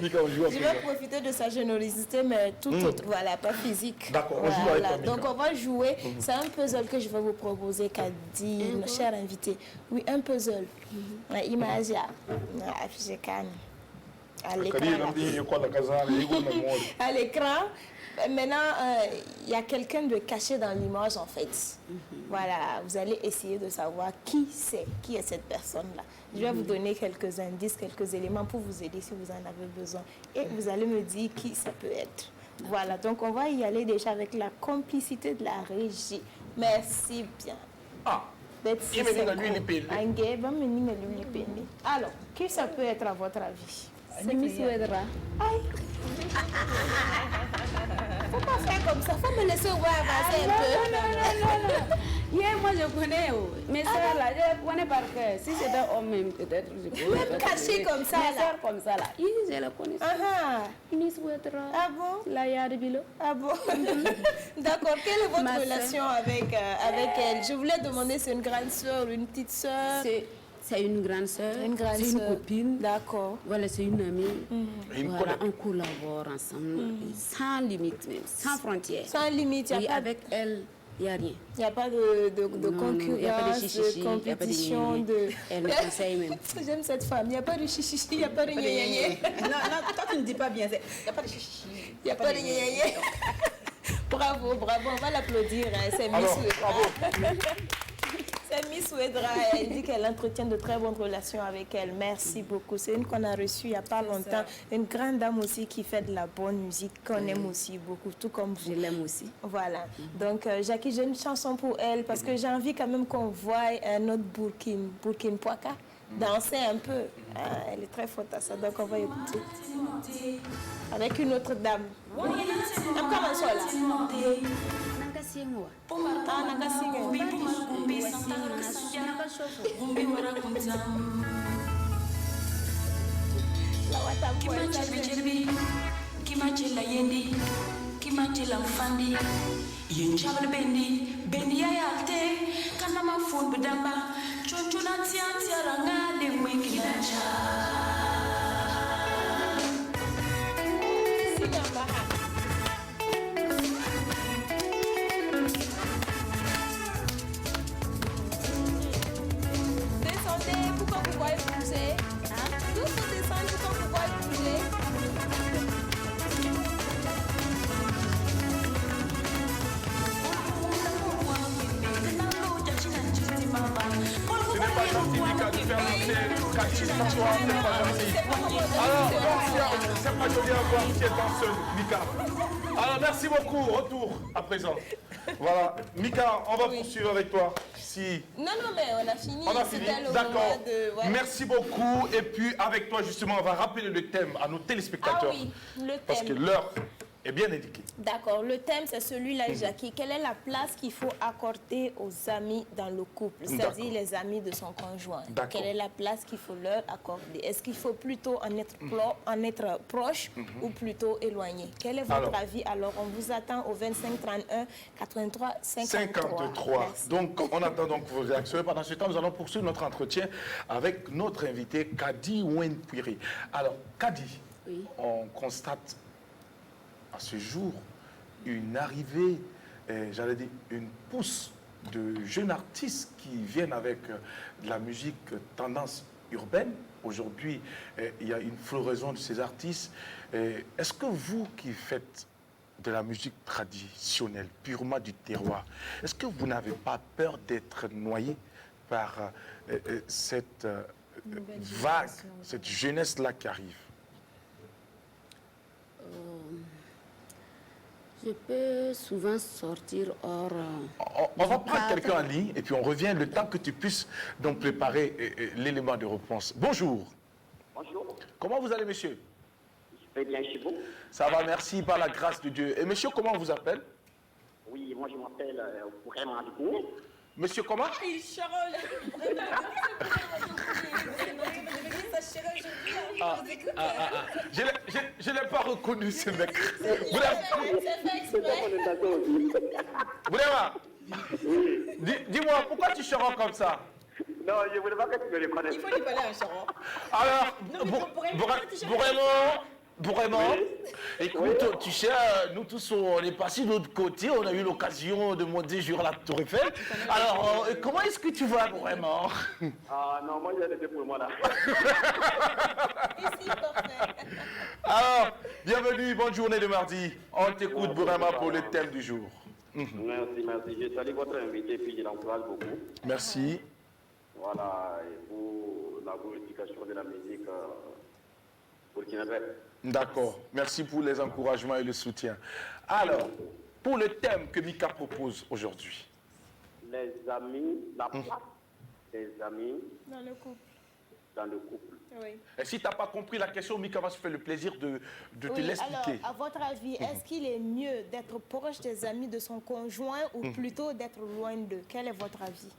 Mika, on joue à Je vais présent. profiter de sa générosité, mais tout autre, voilà, pas physique. D'accord, on joue avec toi, Mika. Donc on va jouer. C'est un puzzle que je vais vous proposer, Kadi, notre cher invité. Oui, un puzzle. Image affiché à l'écran. Kadi, là. il y a quoi, la casa, il y a quoi, la mémoire. À l'écran. Maintenant, il y a quelqu'un de caché dans l'image, en fait. Voilà, vous allez essayer de savoir qui c'est, qui est cette personne-là. Je vais vous donner quelques indices, quelques éléments pour vous aider si vous en avez besoin. Et vous allez me dire qui ça peut être. Voilà, donc on va y aller déjà avec la complicité de la régie. Merci bien. Ah, Betsy il me dit Seko. que lui, il est payé. Angue, va me dire que lui, il est payé. Alors, qui ça peut être à votre avis? C'est Miss Ouedra. Faut pas faire comme ça, faut me laisser voir avancer un peu. Yeah, moi je connais. Mes soeurs là, je connais par cœur. Si c'était homme même, peut-être je connais. Même caché comme ça, Mes là. soeurs comme ça là. Je les connais. Miss Ouetra. Ah bon? La Yarbilo. Ah bon? D'accord. Quelle est votre Ma relation avec elle? Je voulais demander, c'est une grande sœur, une petite sœur? C'est une grande sœur. C'est une copine. D'accord. Voilà, c'est une amie. Une Voilà, on collabore ensemble. Sans limite même, sans frontières. Sans limite, il n'y a pas avec elle. Il n'y a rien. Il n'y a pas de Non, concurrence, il n'y a pas de chichichi, de compétition. il y a pas de elle me conseille même. J'aime cette femme. Il n'y a pas de chichichi, il n'y a pas de gnagnagné. Non, toi tu ne dis pas bien. Il n'y a pas de chichi. Il n'y a pas de gnagnagné. Bravo, bravo. On va l'applaudir. C'est Miss Alors, Ouedra. bravo. C'est Miss Ouedra. Elle dit qu'elle entretient de très bonnes relations avec elle. Merci beaucoup. C'est une qu'on a reçue il n'y a pas longtemps. Une grande dame aussi qui fait de la bonne musique, qu'on aime aussi beaucoup, tout comme vous. Je l'aime aussi. Voilà. Donc, Jackie, j'ai une chanson pour elle parce que j'ai envie quand même qu'on voie un autre Burkina Poaka danser un peu. Ah, elle est très forte à ça, donc on va écouter. Avec une autre dame. Comment ça là? Descendez, pourquoi vous voyez bouger? Tous vous descendez, pourquoi vous voyez bouger? Ce n'est pas gentil, Mika, de faire danser Cathy pour toi, c'est pas gentil. Alors, donc, c'est pas joli à voir qui est danseuse, Mika. Alors, merci beaucoup. Retour à présent. Voilà. Mika, on va poursuivre avec toi. Si... Non, mais on a fini. On a fini, C'était le d'accord. moment de- voilà. Merci beaucoup. Et puis, avec toi, justement, on va rappeler le thème à nos téléspectateurs. Ah oui, le Parce que thème. l'heure est bien indiquée. D'accord, le thème c'est celui-là, Jackie. Quelle est la place qu'il faut accorder aux amis dans le couple, c'est-à-dire D'accord. les amis de son conjoint? D'accord. Quelle est la place qu'il faut leur accorder? Est-ce qu'il faut plutôt en être proche ou plutôt éloigné? Quel est votre Alors. avis? Alors, on vous attend au 25 31 83 53. 53. Merci. Donc, on attend donc vos réactions. Et pendant ce temps, nous allons poursuivre notre entretien avec notre invité, Kadi Wenpiri. Alors, Kadi, on constate à ce jour une arrivée, j'allais dire une pousse de jeunes artistes qui viennent avec de la musique tendance urbaine. Aujourd'hui, il y a une floraison de ces artistes. Est-ce que vous qui faites de la musique traditionnelle, purement du terroir, est-ce que vous n'avez pas peur d'être noyé par cette vague, cette jeunesse-là qui arrive? Je peux souvent sortir hors... On va prendre quelqu'un en ligne et puis on revient le temps que tu puisses donc préparer l'élément de réponse. Bonjour. Bonjour. Comment vous allez, monsieur? Je vais bien chez vous. Ça va, merci, par la grâce de Dieu. Et monsieur, comment on vous appelle? Oui, moi je m'appelle vraiment Alikou. Monsieur, comment? Je ne l'ai pas reconnu, ce mec. Vraiment? Dis-moi, pourquoi tu charonnes comme ça? Non, je ne voulais pas que tu me reconnaisses. Il faut lui parler en charon. Alors, vraiment, écoute, tu sais, nous tous, on est passés de l'autre côté, on a eu l'occasion de monter sur la Tour Eiffel. Alors, comment est-ce que tu vas vraiment? Ah non, moi j'ai été pour moi là. Alors, bienvenue, bonne journée de mardi. On t'écoute vraiment pour le thème du jour. Merci. Je salue votre invité puis je l'encourage beaucoup. Merci. Voilà, et pour la glorification de la musique burkinabé. D'accord. Merci pour les encouragements et le soutien. Alors, pour le thème que Mika propose aujourd'hui. Les amis, la place des amis dans le couple. dans le couple. Oui. Et si tu n'as pas compris la question, Mika va se faire le plaisir de te Oui, l'expliquer. alors, à votre avis, est-ce qu'il est mieux d'être proche des amis de son conjoint ou plutôt d'être loin d'eux? Quel est votre avis?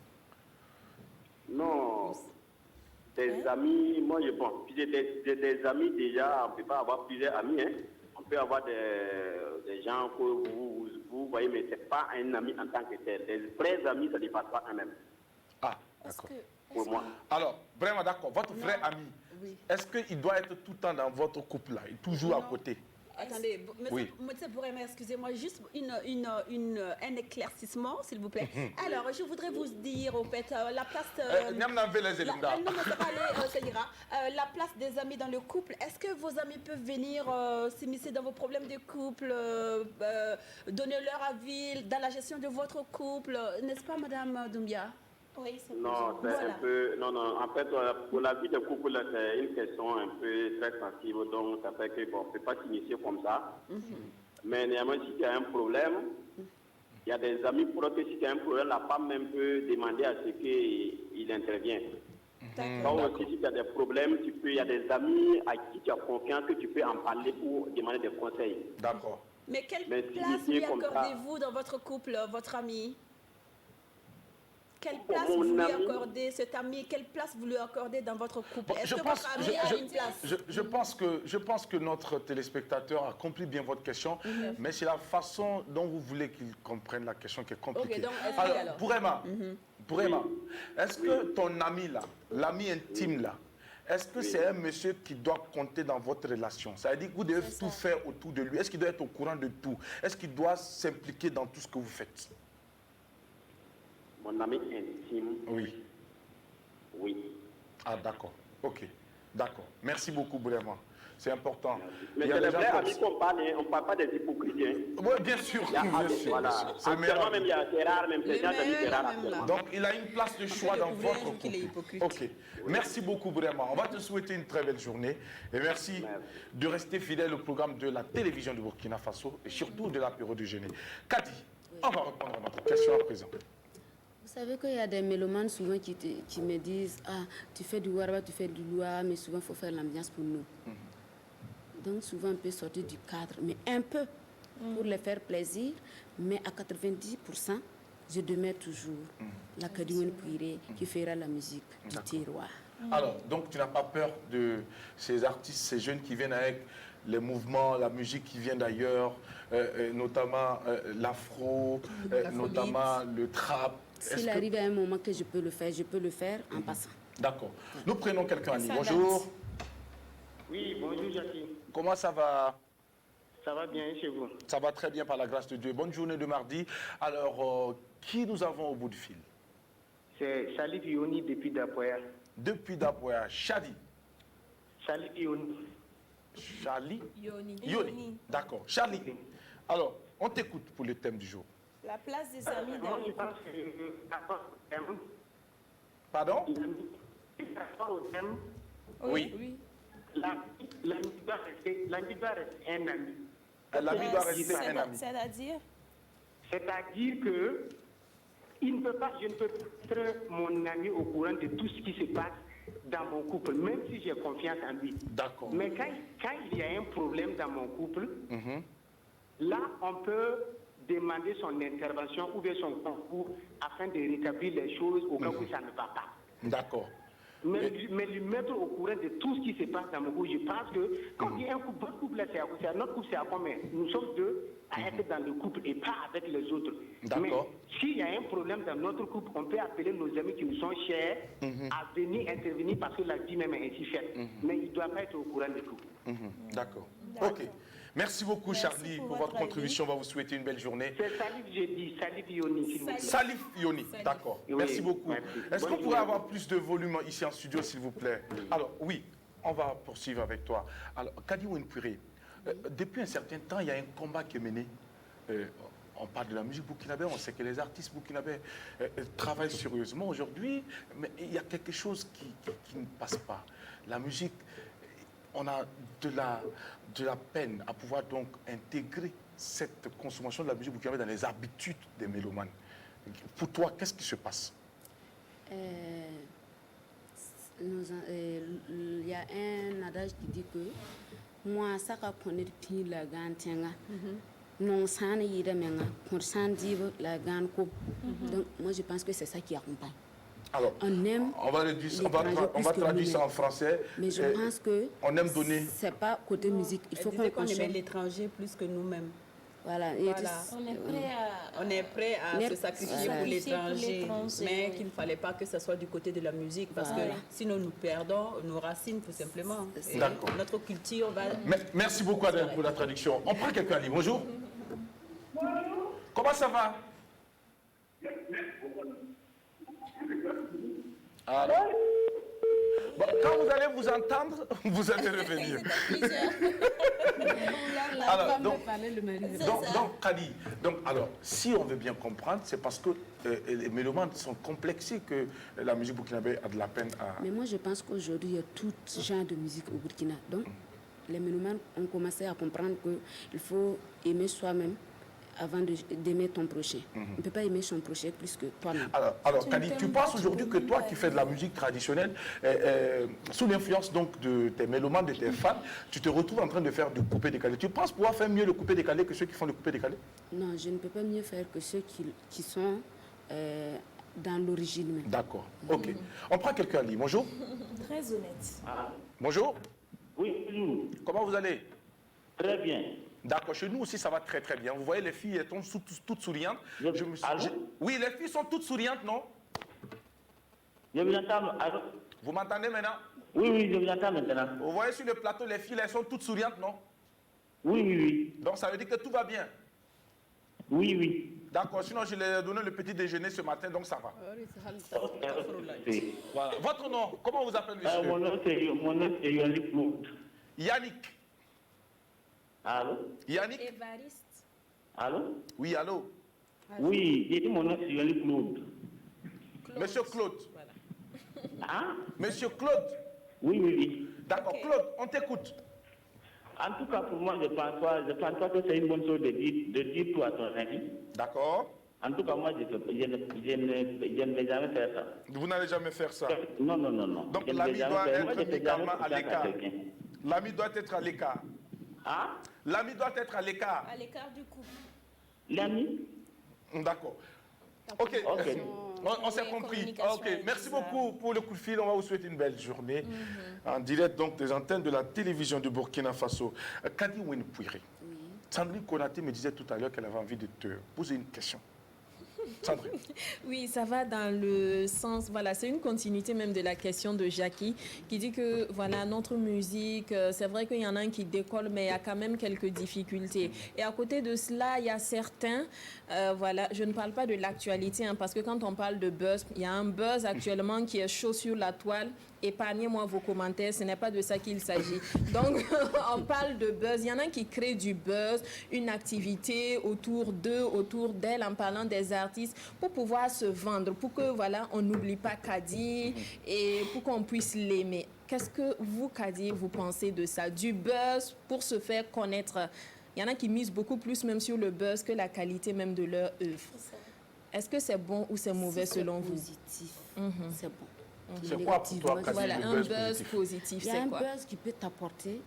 Non, des amis, moi je pense, des amis déjà, on ne peut pas avoir plusieurs amis. Hein. On peut avoir des gens que vous voyez, mais ce n'est pas un ami en tant que tel. Les vrais amis, ça ne dépasse pas un même. Ah, d'accord. Pour moi. Alors, vraiment d'accord. Votre vrai ami, est-ce qu'il doit être tout le temps dans votre couple-là, toujours à côté? Attendez, Oui. monsieur Bourema, excusez-moi, juste un éclaircissement, s'il vous plaît. Alors, je voudrais vous dire, au fait, la place... non, mais c'est pas ça ira. La place des amis dans le couple, est-ce que vos amis peuvent venir s'immiscer dans vos problèmes de couple, donner leur avis dans la gestion de votre couple, n'est-ce pas, Madame Doumbia? Oui, c'est Non, c'est un peu... Non, en fait, pour la vie de couple, c'est une question un peu très sensible, donc ça fait que, bon, on ne peut pas s'initier comme ça. Mais néanmoins, si il y a un problème, il y a des amis pour que si il y a un problème, la femme même peut demander à ce qu'il intervienne. Donc aussi, si tu as des problèmes, il y a des amis à qui tu as confiance que tu peux en parler pour demander des conseils. D'accord. Mais quelle Mais place si lui comme ça- accordez-vous dans votre couple, votre ami? Quelle place mon vous lui ami- accordez, cet ami, quelle place vous lui accordez dans votre couple? Bon, Est-ce que votre ami a une place? je pense que notre téléspectateur a compris bien votre question, mais c'est la façon dont vous voulez qu'il comprenne la question qui est compliquée. Ok, donc, expliquez alors. Pour Emma, est-ce que ton ami là, l'ami intime là, est-ce que c'est un monsieur qui doit compter dans votre relation? Ça veut dire que vous devez tout faire autour de lui. Est-ce qu'il doit être au courant de tout? Est-ce qu'il doit s'impliquer dans tout ce que vous faites? Mon ami intime, Oui. oui. Ah, d'accord. Ok. D'accord. Merci beaucoup, vraiment. C'est important. Mais Il y a c'est les des gens vrais comme amis ça. qu'on parle, hein. On ne parle pas des hypocrites. Hein. Oui, bien sûr. Il y a, Bien sûr. voilà. C'est le meilleur Actuellement, ami. même, c'est rare, même ces gens d'amis, c'est rare. actuellement. Donc, il a une place de choix dans découvrir votre couple. qu'il est hypocrite. Ok. Merci beaucoup, vraiment. On va te souhaiter une très belle journée. Et merci de rester fidèle au programme de la télévision du Burkina Faso et surtout de l'apéro déjeuner. Kadi, on va répondre à notre question à présent. Vous savez qu'il y a des mélomanes souvent qui me disent « Ah, tu fais du warba, tu fais du loa, mais souvent il faut faire l'ambiance pour nous. Donc souvent on peut sortir du cadre, mais un peu pour les faire plaisir, mais à 90%, je demeure toujours la Kadiouen Pouiré qui fera la musique du terroir. Alors, donc tu n'as pas peur de ces artistes, ces jeunes qui viennent avec les mouvements, la musique qui vient d'ailleurs, notamment l'afro, notamment le trap. S'il arrive à un moment que je peux le faire en passant. D'accord. Nous prenons quelqu'un en ligne. Bonjour. Oui, bonjour Jackie. Comment ça va? Ça va bien chez vous? Ça va très bien par la grâce de Dieu. Bonne journée de mardi. Alors, qui nous avons au bout du fil? C'est Salif Yoni depuis Dapoya. Depuis Dapoya. Shadi. Salif Yoni. Charlie? Yoni. D'accord. Charlie. Alors, on t'écoute pour le thème du jour. La place des amis dans Moi, le je couple. pense que Pardon? par rapport au thème, Oui. l'ami doit rester un ami. L'ami doit rester un ami. C'est-à-dire? C'est-à-dire que je ne peux pas être mon ami au courant de tout ce qui se passe dans mon couple, même si j'ai confiance en lui. D'accord. Mais quand il y a un problème dans mon couple, là, on peut demander son intervention ou bien son concours afin de rétablir les choses au cas où ça ne va pas. D'accord. Mais lui mettre au courant de tout ce qui se passe dans mon couple, je pense que quand il y a un couple, votre couple, c'est notre couple, c'est à combien? Nous sommes deux à être dans le couple et pas avec les autres. Mais s'il y a un problème dans notre couple, on peut appeler nos amis qui nous sont chers à venir intervenir parce que la vie même est ainsi faite. Mais il ne doit pas être au courant de tout. D'accord. Ok. Merci beaucoup, Charlie, pour votre contribution. On va vous souhaiter une belle journée. C'est Salif, j'ai dit, Salif Yoni, s'il vous plaît. Salif Yoni, d'accord. Oui, Merci beaucoup. merci. Est-ce Bonne qu'on pourrait journée. avoir plus de volume ici en studio, s'il vous plaît? Alors, oui, on va poursuivre avec toi. Alors, Kadi Wenpuré, depuis un certain temps, il y a un combat qui est mené. On parle de la musique burkinabé, on sait que les artistes burkinabés travaillent sérieusement aujourd'hui, mais il y a quelque chose qui ne passe pas. La musique, on a de la peine à pouvoir donc intégrer cette consommation de la musique burkinabé dans les habitudes des mélomanes. Pour toi, qu'est-ce qui se passe? Il y a un adage qui dit que moi, ça va connaître puis la gantenga. Non, ça n'est pas pour sans dire la gan coupe. Donc, moi, je pense que c'est ça qui accompagne. Alors, on va traduire ça en français. Mais je pense que on aime donner. C'est pas côté musique. Il faut qu'on aime l'étranger plus que nous-mêmes. Voilà. On est prêt à se sacrifier pour l'étranger, mais qu'il ne fallait pas que ce soit du côté de la musique, parce que sinon nous perdons nos racines tout simplement. D'accord. Notre culture va... Merci beaucoup Adèle pour la traduction. On prend quelqu'un à lire. Bonjour. Bonjour. Comment ça va? Alors, bon, quand vous allez vous entendre, vous allez revenir. Alors, donc, Kadi, alors, si on veut bien comprendre, c'est parce que les mélomanes sont complexés que la musique burkinabé a de la peine à... Mais moi, je pense qu'aujourd'hui, il y a tout genre de musique au Burkina. Donc, les mélomanes ont commencé à comprendre qu'il faut aimer soi-même avant d'aimer ton prochain. On ne peut pas aimer son prochain plus que toi-même. Alors Kadi, tu penses aujourd'hui que toi qui fais de la musique traditionnelle, sous l'influence donc de tes mélomanes, de tes fans, tu te retrouves en train de faire du coupé-décalé. Tu penses pouvoir faire mieux le coupé-décalé que ceux qui font le coupé-décalé? Non, je ne peux pas mieux faire que ceux qui sont dans l'origine même. D'accord, ok. On prend quelqu'un à lire. Bonjour. Très honnête. Bonjour. Oui, bonjour. Comment vous allez? Très bien. D'accord, chez nous aussi ça va très très bien. Vous voyez, les filles elles sont toutes souriantes. Oui, les filles sont toutes souriantes, non? Je vous entends. Allô? Vous m'entendez maintenant? Oui, je vous entends maintenant. Vous voyez sur le plateau, les filles elles sont toutes souriantes, non? Oui. Donc ça veut dire que tout va bien? Oui. D'accord, sinon je leur ai donné le petit déjeuner ce matin, donc ça va. Voilà. Votre nom, comment vous appelez, monsieur? Mon nom c'est Yannick Claude. Yannick. Allô? Yannick? Évariste. Allô? Oui, allô? Oui, j'ai dit mon nom c'est Yannick Claude. Monsieur Claude. Hein? Monsieur Claude? Oui. D'accord, Claude, on t'écoute. En tout cas, pour moi, je pense pas que c'est une bonne chose de dire tout à ton ami. D'accord. En tout cas, moi, je ne vais jamais faire ça. Vous n'allez jamais faire ça? Non. Donc l'ami doit être médicalement à l'écart. L'ami doit être à l'écart. Hein? L'ami doit être à l'écart. À l'écart du couple. L'ami? D'accord. Ok. On s'est compris. Ok. Merci beaucoup pour le coup de fil. On va vous souhaiter une belle journée. En direct donc des antennes de la télévision du Burkina Faso. Kadi Wenpouire. Sandrine Konaté me disait tout à l'heure qu'elle avait envie de te poser une question. Sandrine. Oui, ça va dans le sens, voilà, c'est une continuité même de la question de Jackie qui dit que, voilà, notre musique, c'est vrai qu'il y en a un qui décolle, mais il y a quand même quelques difficultés. Et à côté de cela, il y a certains, voilà, je ne parle pas de l'actualité, hein, parce que quand on parle de buzz, il y a un buzz actuellement qui est chaud sur la toile. Épargnez-moi vos commentaires, ce n'est pas de ça qu'il s'agit. Donc, on parle de buzz. Il y en a qui créent du buzz, une activité autour d'eux, autour d'elle, en parlant des artistes, pour pouvoir se vendre, pour que, voilà, on n'oublie pas Kadi et pour qu'on puisse l'aimer. Qu'est-ce que vous, Kadi, vous pensez de ça? Du buzz pour se faire connaître. Il y en a qui misent beaucoup plus même sur le buzz que la qualité même de leur œuvre. Est-ce que c'est bon ou c'est mauvais selon vous? Positif, c'est bon. C'est quoi pour toi, Kadi, voilà, un buzz positif, c'est quoi? Il y a un buzz qui peut t'apporter,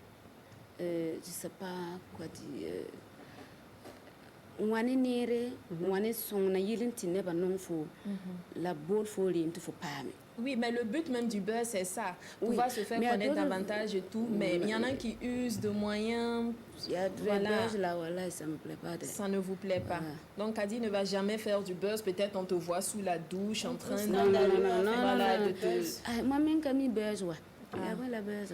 je ne sais pas quoi dire, wane nere, wane son na yilin tineba non fo, la bol fo il faut pas. Oui, mais le but même du buzz, c'est ça. Pouvoir se faire connaître davantage et tout. Mais il y en a qui usent de moyens. Il y a du buzz là, voilà, ça ne me plaît pas. Ça ne vous plaît pas. Donc, Kadi ne va jamais faire du buzz. Peut-être on te voit sous la douche en train de... Non. Moi-même, comme il buzz, ouais. La buzz,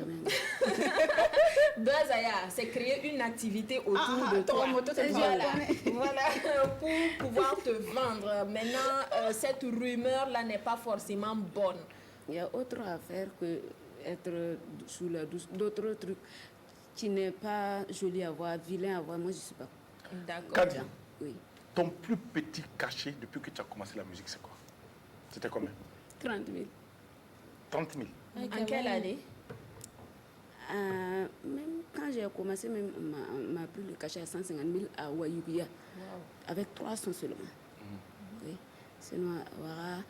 buzz, c'est créer une activité autour de toi. Voilà, pour pouvoir te vendre. Maintenant, cette rumeur-là n'est pas forcément bonne. Il y a autre affaire que être sous la douche, d'autres trucs qui n'est pas joli à voir, vilain à voir. Moi, je ne sais pas. D'accord. Kadi, ton plus petit cachet depuis que tu as commencé la musique, c'est quoi? C'était combien? 30 000. 30 000. En quelle année? Même quand j'ai commencé, même, on m'a pris le cachet à 150 000 à Ouayouguia, avec 300 seulement. Oui. Sinon, on aura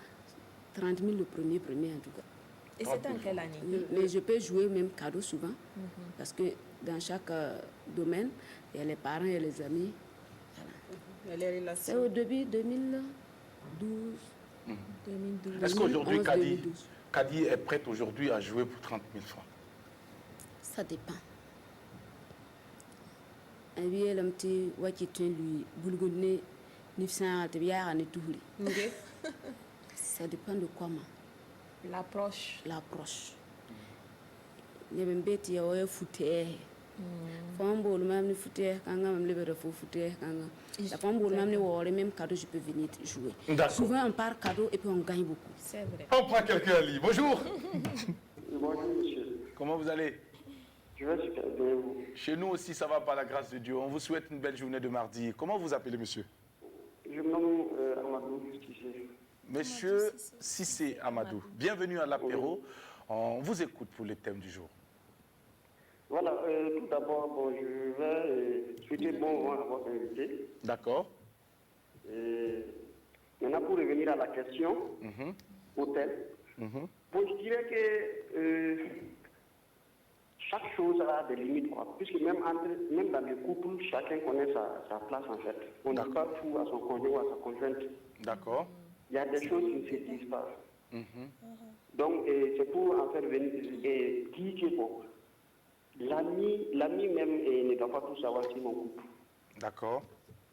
30 000 le premier en tout cas. Et c'était en quelle année? Mais je peux jouer même cadeau souvent, parce que dans chaque domaine, il y a les parents et les amis. Voilà. C'est au début 2012. 2012. Est-ce qu'aujourd'hui, 2011, 2012. Kadi est prête aujourd'hui à jouer pour 30 000 francs? Ça dépend. Un vieux l'homme qui lui boulgogne ça dépend de quoi, moi. L'approche. L'approche. Il y a même des petits fouteurs. Femme boule même fouteur quand même le fouteur quand la femme boule même même cadeau je peux venir jouer. Souvent on part cadeau et puis on gagne beaucoup. C'est vrai. On prend quelqu'un à lui. Bonjour. Bonjour monsieur. Comment vous allez? Je vais super bien. Chez nous aussi ça va par la grâce de Dieu. On vous souhaite une belle journée de mardi. Comment vous appelez monsieur? Je me nomme Amadou Cissé. Monsieur Cissé Amadou, bienvenue à l'apéro. On vous écoute pour le thème du jour. Voilà, tout d'abord, bon, je vais souhaiter bon vent à votre invité. D'accord. Maintenant, pour revenir à la question, hôtel, bon, je dirais que chaque chose a des limites, quoi. Puisque même dans les couples, chacun connaît sa place, en fait. On ne dit pas tout à son conjoint ou à sa conjointe. D'accord. Il y a des choses qui ne se disent pas. Donc, c'est pour en faire venir et dire que, bon, l'ami même ne doit pas tout savoir sur mon couple. D'accord.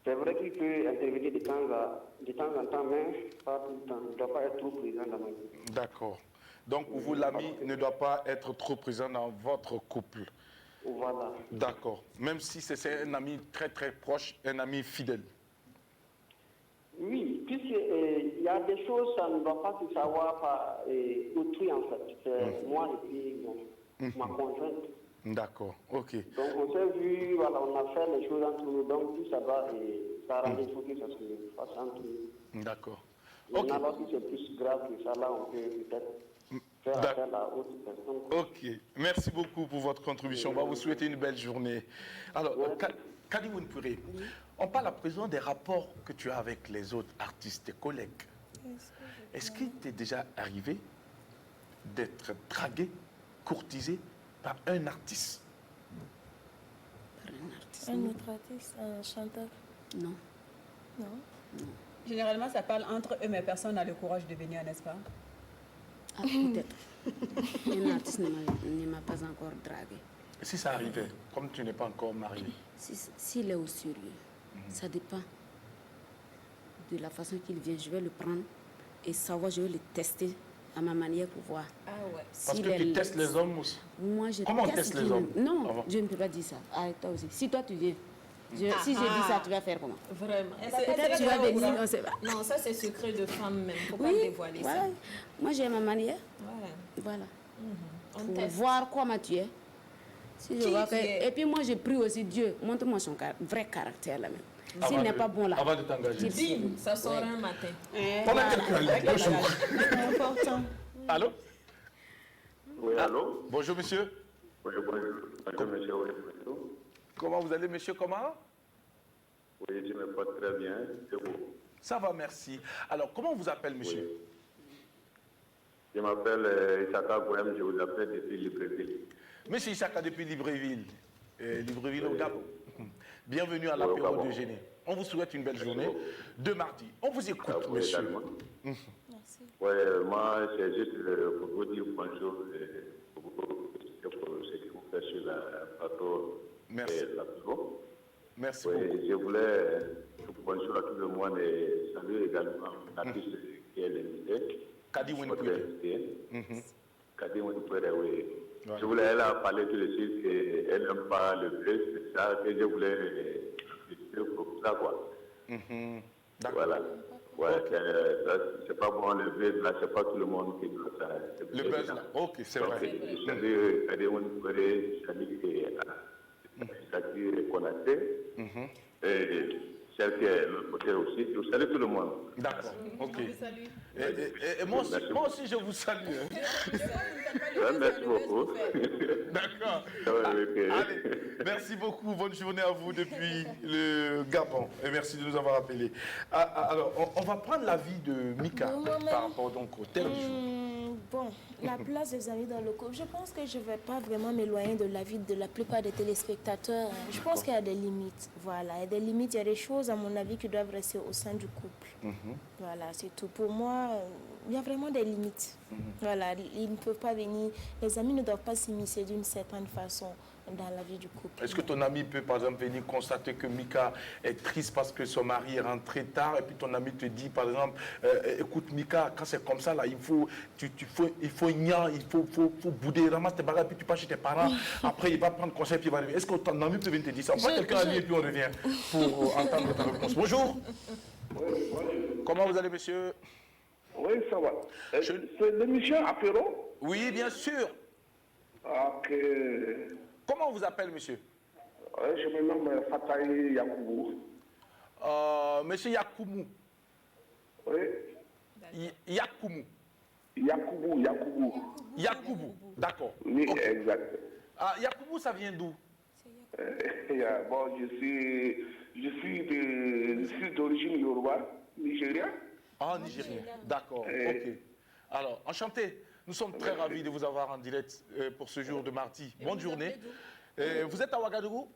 C'est vrai qu'il peut intervenir de temps en temps, mais pas tout le temps. Il ne doit pas être trop présent dans mon couple. D'accord. Donc, pour vous, l'ami ne doit pas être trop présent dans votre couple. Voilà. D'accord. Même si c'est un ami très très proche, un ami fidèle. Oui, puisqu'il y a des choses, ça ne doit pas se savoir par autrui en fait. C'est moi et puis ma conjointe. D'accord, ok. Donc on s'est vu, voilà, on a fait les choses entre nous, donc tout ça va et ça arrange, il faut que ça se fasse entre nous. D'accord. Okay. Alors que c'est plus grave que ça, là on peut peut-être faire appel à autre personne. Ok, merci beaucoup pour votre contribution. On va vous souhaiter une belle journée. Alors, Kadi Winpuré, on parle à présent des rapports que tu as avec les autres artistes, tes collègues. Est-ce qu'il t'est déjà arrivé d'être dragué, courtisé par un artiste? Par un artiste? Un autre artiste, un chanteur? Non. Non. Généralement, ça parle entre eux, mais personne n'a le courage de venir, n'est-ce pas? Ah, peut-être. Un artiste ne m'a pas encore dragué. Et si ça arrivait, comme tu n'es pas encore marié? S'il est au sérieux, ça dépend de la façon qu'il vient. Je vais le prendre et savoir, je vais le tester à ma manière pour voir. Ah ouais. Parce que tu testes les hommes aussi. Moi, je Comment on teste les hommes? Non, je ne peux pas dire ça. Arrête-toi aussi. Si toi tu viens, si je dis ça, tu vas faire comment? Vraiment. Peut-être tu vas venir, on ne sait pas. Non, ça c'est secret de femme même. Il ne faut pas dévoiler ça. Moi, j'ai ma manière. Voilà. Pour voir comment tu es. Si je vois que... Et puis moi, je prie aussi Dieu, montre-moi son vrai caractère là même. S'il n'est pas bon là. Avant de t'engager. Bim, ça sort un matin. On a quelqu'un. Bonjour. Important. Allô? Oui, allô? Bonjour, monsieur. Oui, bonjour. Bonjour, monsieur. Oui, comment vous allez, monsieur? Comment? Oui, je me porte très bien. C'est vous? Ça va, merci. Alors, comment on vous appelle, monsieur? Oui. Je m'appelle Isaka Bohem, je vous appelle depuis Libreville. Monsieur Isaka, depuis Libreville. Libreville au Gabon. Bienvenue à l'apéro de Géné. On vous souhaite une belle journée de mardi. On vous écoute, monsieur. Merci. Oui, moi, c'est juste pour vous dire bonjour pour ce que vous faites sur la plateau. Merci. Merci oui, beaucoup. je voulais bonjour à tout le monde et saluer également l'artiste qui est l'invité. Kadi Winpuré. Kadi Winpuré, oui. Ouais. Je voulais parler tout de suite qu'elle n'aime pas le buzz, c'est ça que je voulais pour ça, quoi. Voilà. Ouais, c'est pas bon le buzz, là, c'est pas tout le monde qui doit ça. Le buzz, là, ok, c'est vrai. Je salue Kadi Winpuré, je salue Sakir Konaté, et celle qui est de l'autre côté aussi. Je salue tout le monde. D'accord, ok. Et moi aussi, je vous salue. Merci beaucoup. D'accord. Okay. Allez, merci beaucoup. Bonne journée à vous depuis le Gabon. Et merci de nous avoir appelés. Alors, on va prendre l'avis de Mika par rapport donc au thème du jour. Bon, la place des amis dans le couple, je pense que je ne vais pas vraiment m'éloigner de l'avis de la plupart des téléspectateurs. Je pense qu'il y a des limites. Voilà, il y a des limites, il y a des choses, à mon avis, qui doivent rester au sein du couple. Voilà, c'est tout. Pour moi, il y a vraiment des limites. Voilà, ils ne peuvent pas venir, les amis ne doivent pas s'immiscer d'une certaine façon dans la vie du couple. Est-ce que ton ami peut, par exemple, venir constater que Mika est triste parce que son mari est rentré tard, et puis ton ami te dit, par exemple, écoute Mika, quand c'est comme ça, là, il faut bouder, ramasse tes bagages, puis tu pars chez tes parents. Après, il va prendre conseil, puis il va revenir. Est-ce que ton ami peut venir te dire ça? On prend quelqu'un à lui, et puis on revient pour entendre ta réponse. Bonjour. Comment vous allez, monsieur? Oui, ça va. C'est l'émission Apéro? Oui, bien sûr. Ok. Comment on vous appelle, monsieur? Je me nomme Fataï Yakoubou. Monsieur Yakoumou. Oui. Yakoumou. Yakoubou. Yakoubou, d'accord. Oui, exact. Ah, Yakoubou, ça vient d'où? Bon, je suis d'origine Yoruba, Nigérien. Ah, Nigérien, d'accord, ok. Alors, enchanté. Nous sommes très ravis de vous avoir en direct pour ce jour de mardi. Bonne journée. Vous êtes à Ouagadougou?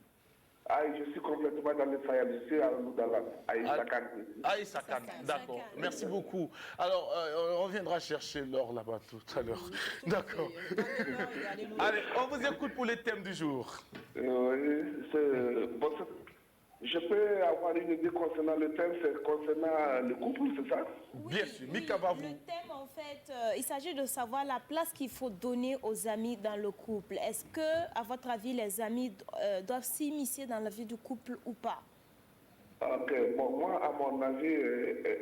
Ah, je suis complètement dans le Sahel. Je suis à Loudala, à Isakan. À Isakan, d'accord. Merci beaucoup. Alors, on viendra chercher l'or là-bas tout à l'heure. D'accord. Allez, on vous écoute pour les thèmes du jour. Je peux avoir une idée concernant le thème, c'est concernant le couple, c'est ça? Bien sûr, Mika va vous. Le thème, en fait, il s'agit de savoir la place qu'il faut donner aux amis dans le couple. Est-ce que, à votre avis, les amis doivent s'immiscer dans la vie du couple ou pas? Ok, bon, moi, à mon avis,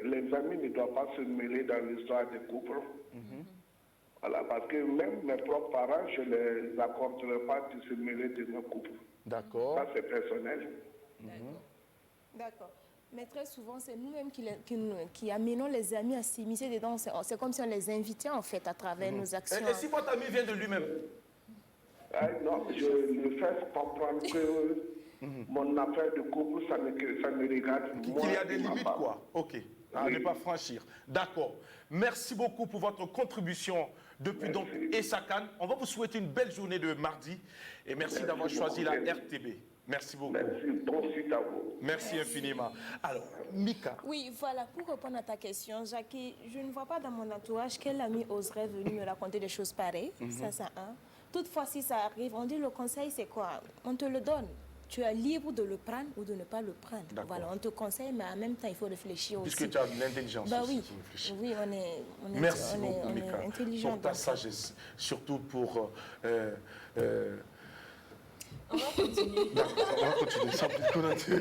les amis ne doivent pas se mêler dans l'histoire du couple. Voilà, parce que même mes propres parents, je ne les accorderai pas de se mêler de nos couples. D'accord. Ça, c'est personnel. D'accord. Mais très souvent, c'est nous-mêmes qui amenons les amis à s'immiscer dedans. C'est comme si on les invitait, en fait, à travers nos actions. Et si votre ami vient de lui-même? Non, je le fais comprendre que mon affaire de couple, ça me regarde. Qu'il y a des limites, quoi. Ok. À ne pas franchir. D'accord. Merci beaucoup pour votre contribution depuis donc Isakan. On va vous souhaiter une belle journée de mardi. Et merci d'avoir choisi la RTB. Merci beaucoup. Merci, bon suite à vous. Merci infiniment. Alors, Mika. Oui, voilà, pour répondre à ta question, Jackie, je ne vois pas dans mon entourage quel ami oserait venir me raconter des choses pareilles. Ça, c'est un. Toutefois, si ça arrive, on dit le conseil, c'est quoi? On te le donne. Tu es libre de le prendre ou de ne pas le prendre. Voilà, on te conseille, mais en même temps, il faut réfléchir aussi. Puisque tu as de l'intelligence aussi, oui, on est Merci beaucoup, Mika, intelligent. pour ta sagesse, surtout pour... On va continuer. D'accord, on va continuer, sans plus commenter.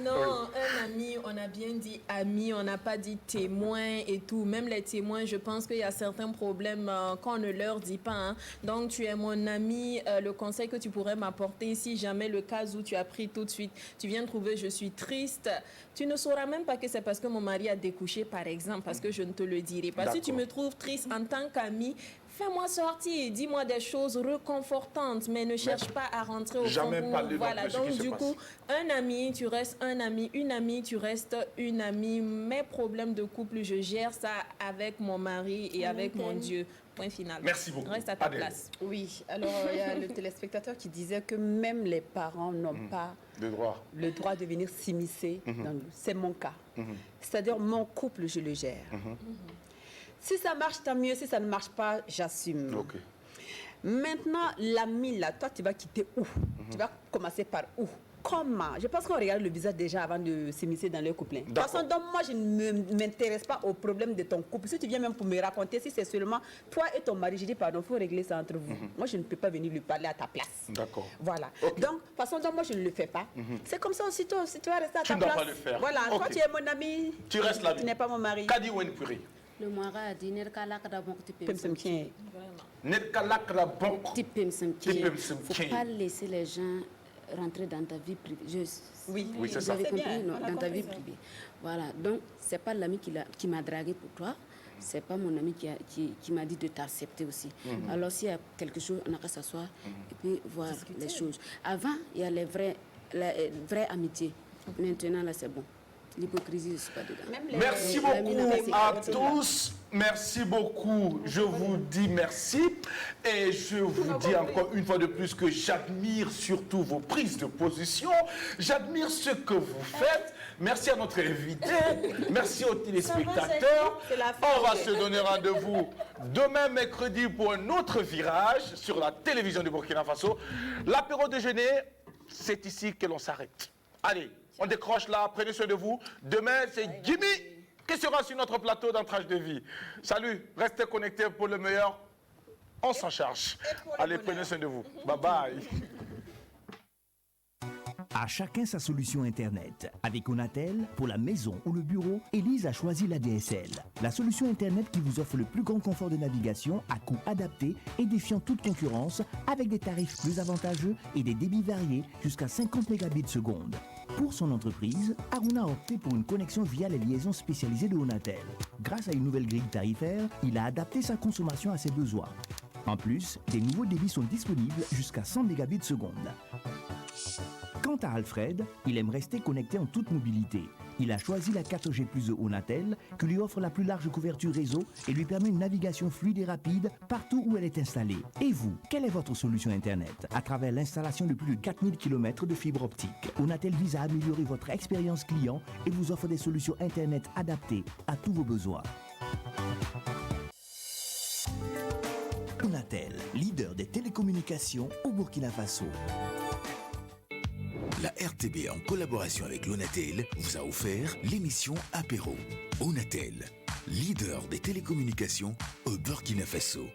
Non, un ami, on a bien dit ami, on n'a pas dit témoin et tout. Même les témoins, je pense qu'il y a certains problèmes qu'on ne leur dit pas. Hein. Donc, tu es mon ami. Le conseil que tu pourrais m'apporter, si jamais le cas où tu as pris tout de suite, tu viens de trouver, je suis triste, tu ne sauras même pas que c'est parce que mon mari a découché, par exemple, parce que je ne te le dirai pas. Si tu me trouves triste en tant qu'ami, fais-moi sortir, dis-moi des choses réconfortantes, mais ne cherche pas à rentrer au fond. Voilà, donc du coup, un ami, tu restes un ami, une amie, tu restes une amie. Mes problèmes de couple, je gère ça avec mon mari et avec mon Dieu. Point final. Merci beaucoup. Reste à ta place. Oui, alors il y a le téléspectateur qui disait que même les parents n'ont pas le droit de venir s'immiscer. C'est mon cas. C'est-à-dire mon couple, je le gère. Si ça marche, tant mieux. Si ça ne marche pas, j'assume. Maintenant, l'ami, là, toi, tu vas quitter où? Tu vas commencer par où? Comment? Je pense qu'on regarde le visage déjà avant de s'immiscer dans le couple. De toute façon, donc, moi, je ne m'intéresse pas au problème de ton couple. Si tu viens même pour me raconter, si c'est seulement toi et ton mari, je dis, pardon, il faut régler ça entre vous. Moi, je ne peux pas venir lui parler à ta place. D'accord. Voilà. Donc, de toute façon, donc, moi, je ne le fais pas. C'est comme ça aussi, toi, si tu vas rester à ta place. Tu ne dois pas le faire. Voilà, toi, tu es mon ami. Tu restes là. Tu n'es pas mon mari. Kadi Wenpuri. Le Moira a dit Nerkalakra bon Il ne faut pas laisser les gens rentrer dans ta vie privée. Oui, c'est ça. Vous avez compris, non, dans ta vie privée. Voilà, donc c'est pas l'ami qui m'a dragué pour toi, c'est pas mon ami qui m'a dit de t'accepter aussi. Alors s'il y a quelque chose, on a qu'à s'asseoir et puis voir les choses. Avant, il y a la vraie amitié. Maintenant, là, c'est bon. L'hypocrisie, je ne suis pas dedans. Merci beaucoup à tous. Merci beaucoup. Je vous dis merci. Et je vous dis encore une fois de plus que j'admire surtout vos prises de position. J'admire ce que vous faites. Merci à notre invité. Merci aux téléspectateurs. On va se donner rendez-vous demain mercredi pour un autre virage sur la télévision du Burkina Faso. L'apéro déjeuner, c'est ici que l'on s'arrête. Allez, on décroche là. Prenez soin de vous. Demain, c'est Jimmy qui sera sur notre plateau dans Tranche de vie. Salut, restez connectés pour le meilleur. On s'en charge. Allez, prenez soin de vous. Bye bye. À chacun sa solution Internet. Avec Onatel, pour la maison ou le bureau, Élise a choisi la DSL. La solution Internet qui vous offre le plus grand confort de navigation à coût adapté et défiant toute concurrence avec des tarifs plus avantageux et des débits variés jusqu'à 50 mégabits seconde. Pour son entreprise, Aruna a opté pour une connexion via les liaisons spécialisées de Onatel. Grâce à une nouvelle grille tarifaire, il a adapté sa consommation à ses besoins. En plus, des nouveaux débits sont disponibles jusqu'à 100 mégabits seconde. Quant à Alfred, il aime rester connecté en toute mobilité. Il a choisi la 4G+ de Onatel, qui lui offre la plus large couverture réseau et lui permet une navigation fluide et rapide partout où elle est installée. Et vous, quelle est votre solution Internet? À travers l'installation de plus de 4000 km de fibre optique, Onatel vise à améliorer votre expérience client et vous offre des solutions Internet adaptées à tous vos besoins. Onatel, leader des télécommunications au Burkina Faso. La RTB, en collaboration avec l'Onatel, vous a offert l'émission Apéro. Onatel, leader des télécommunications au Burkina Faso.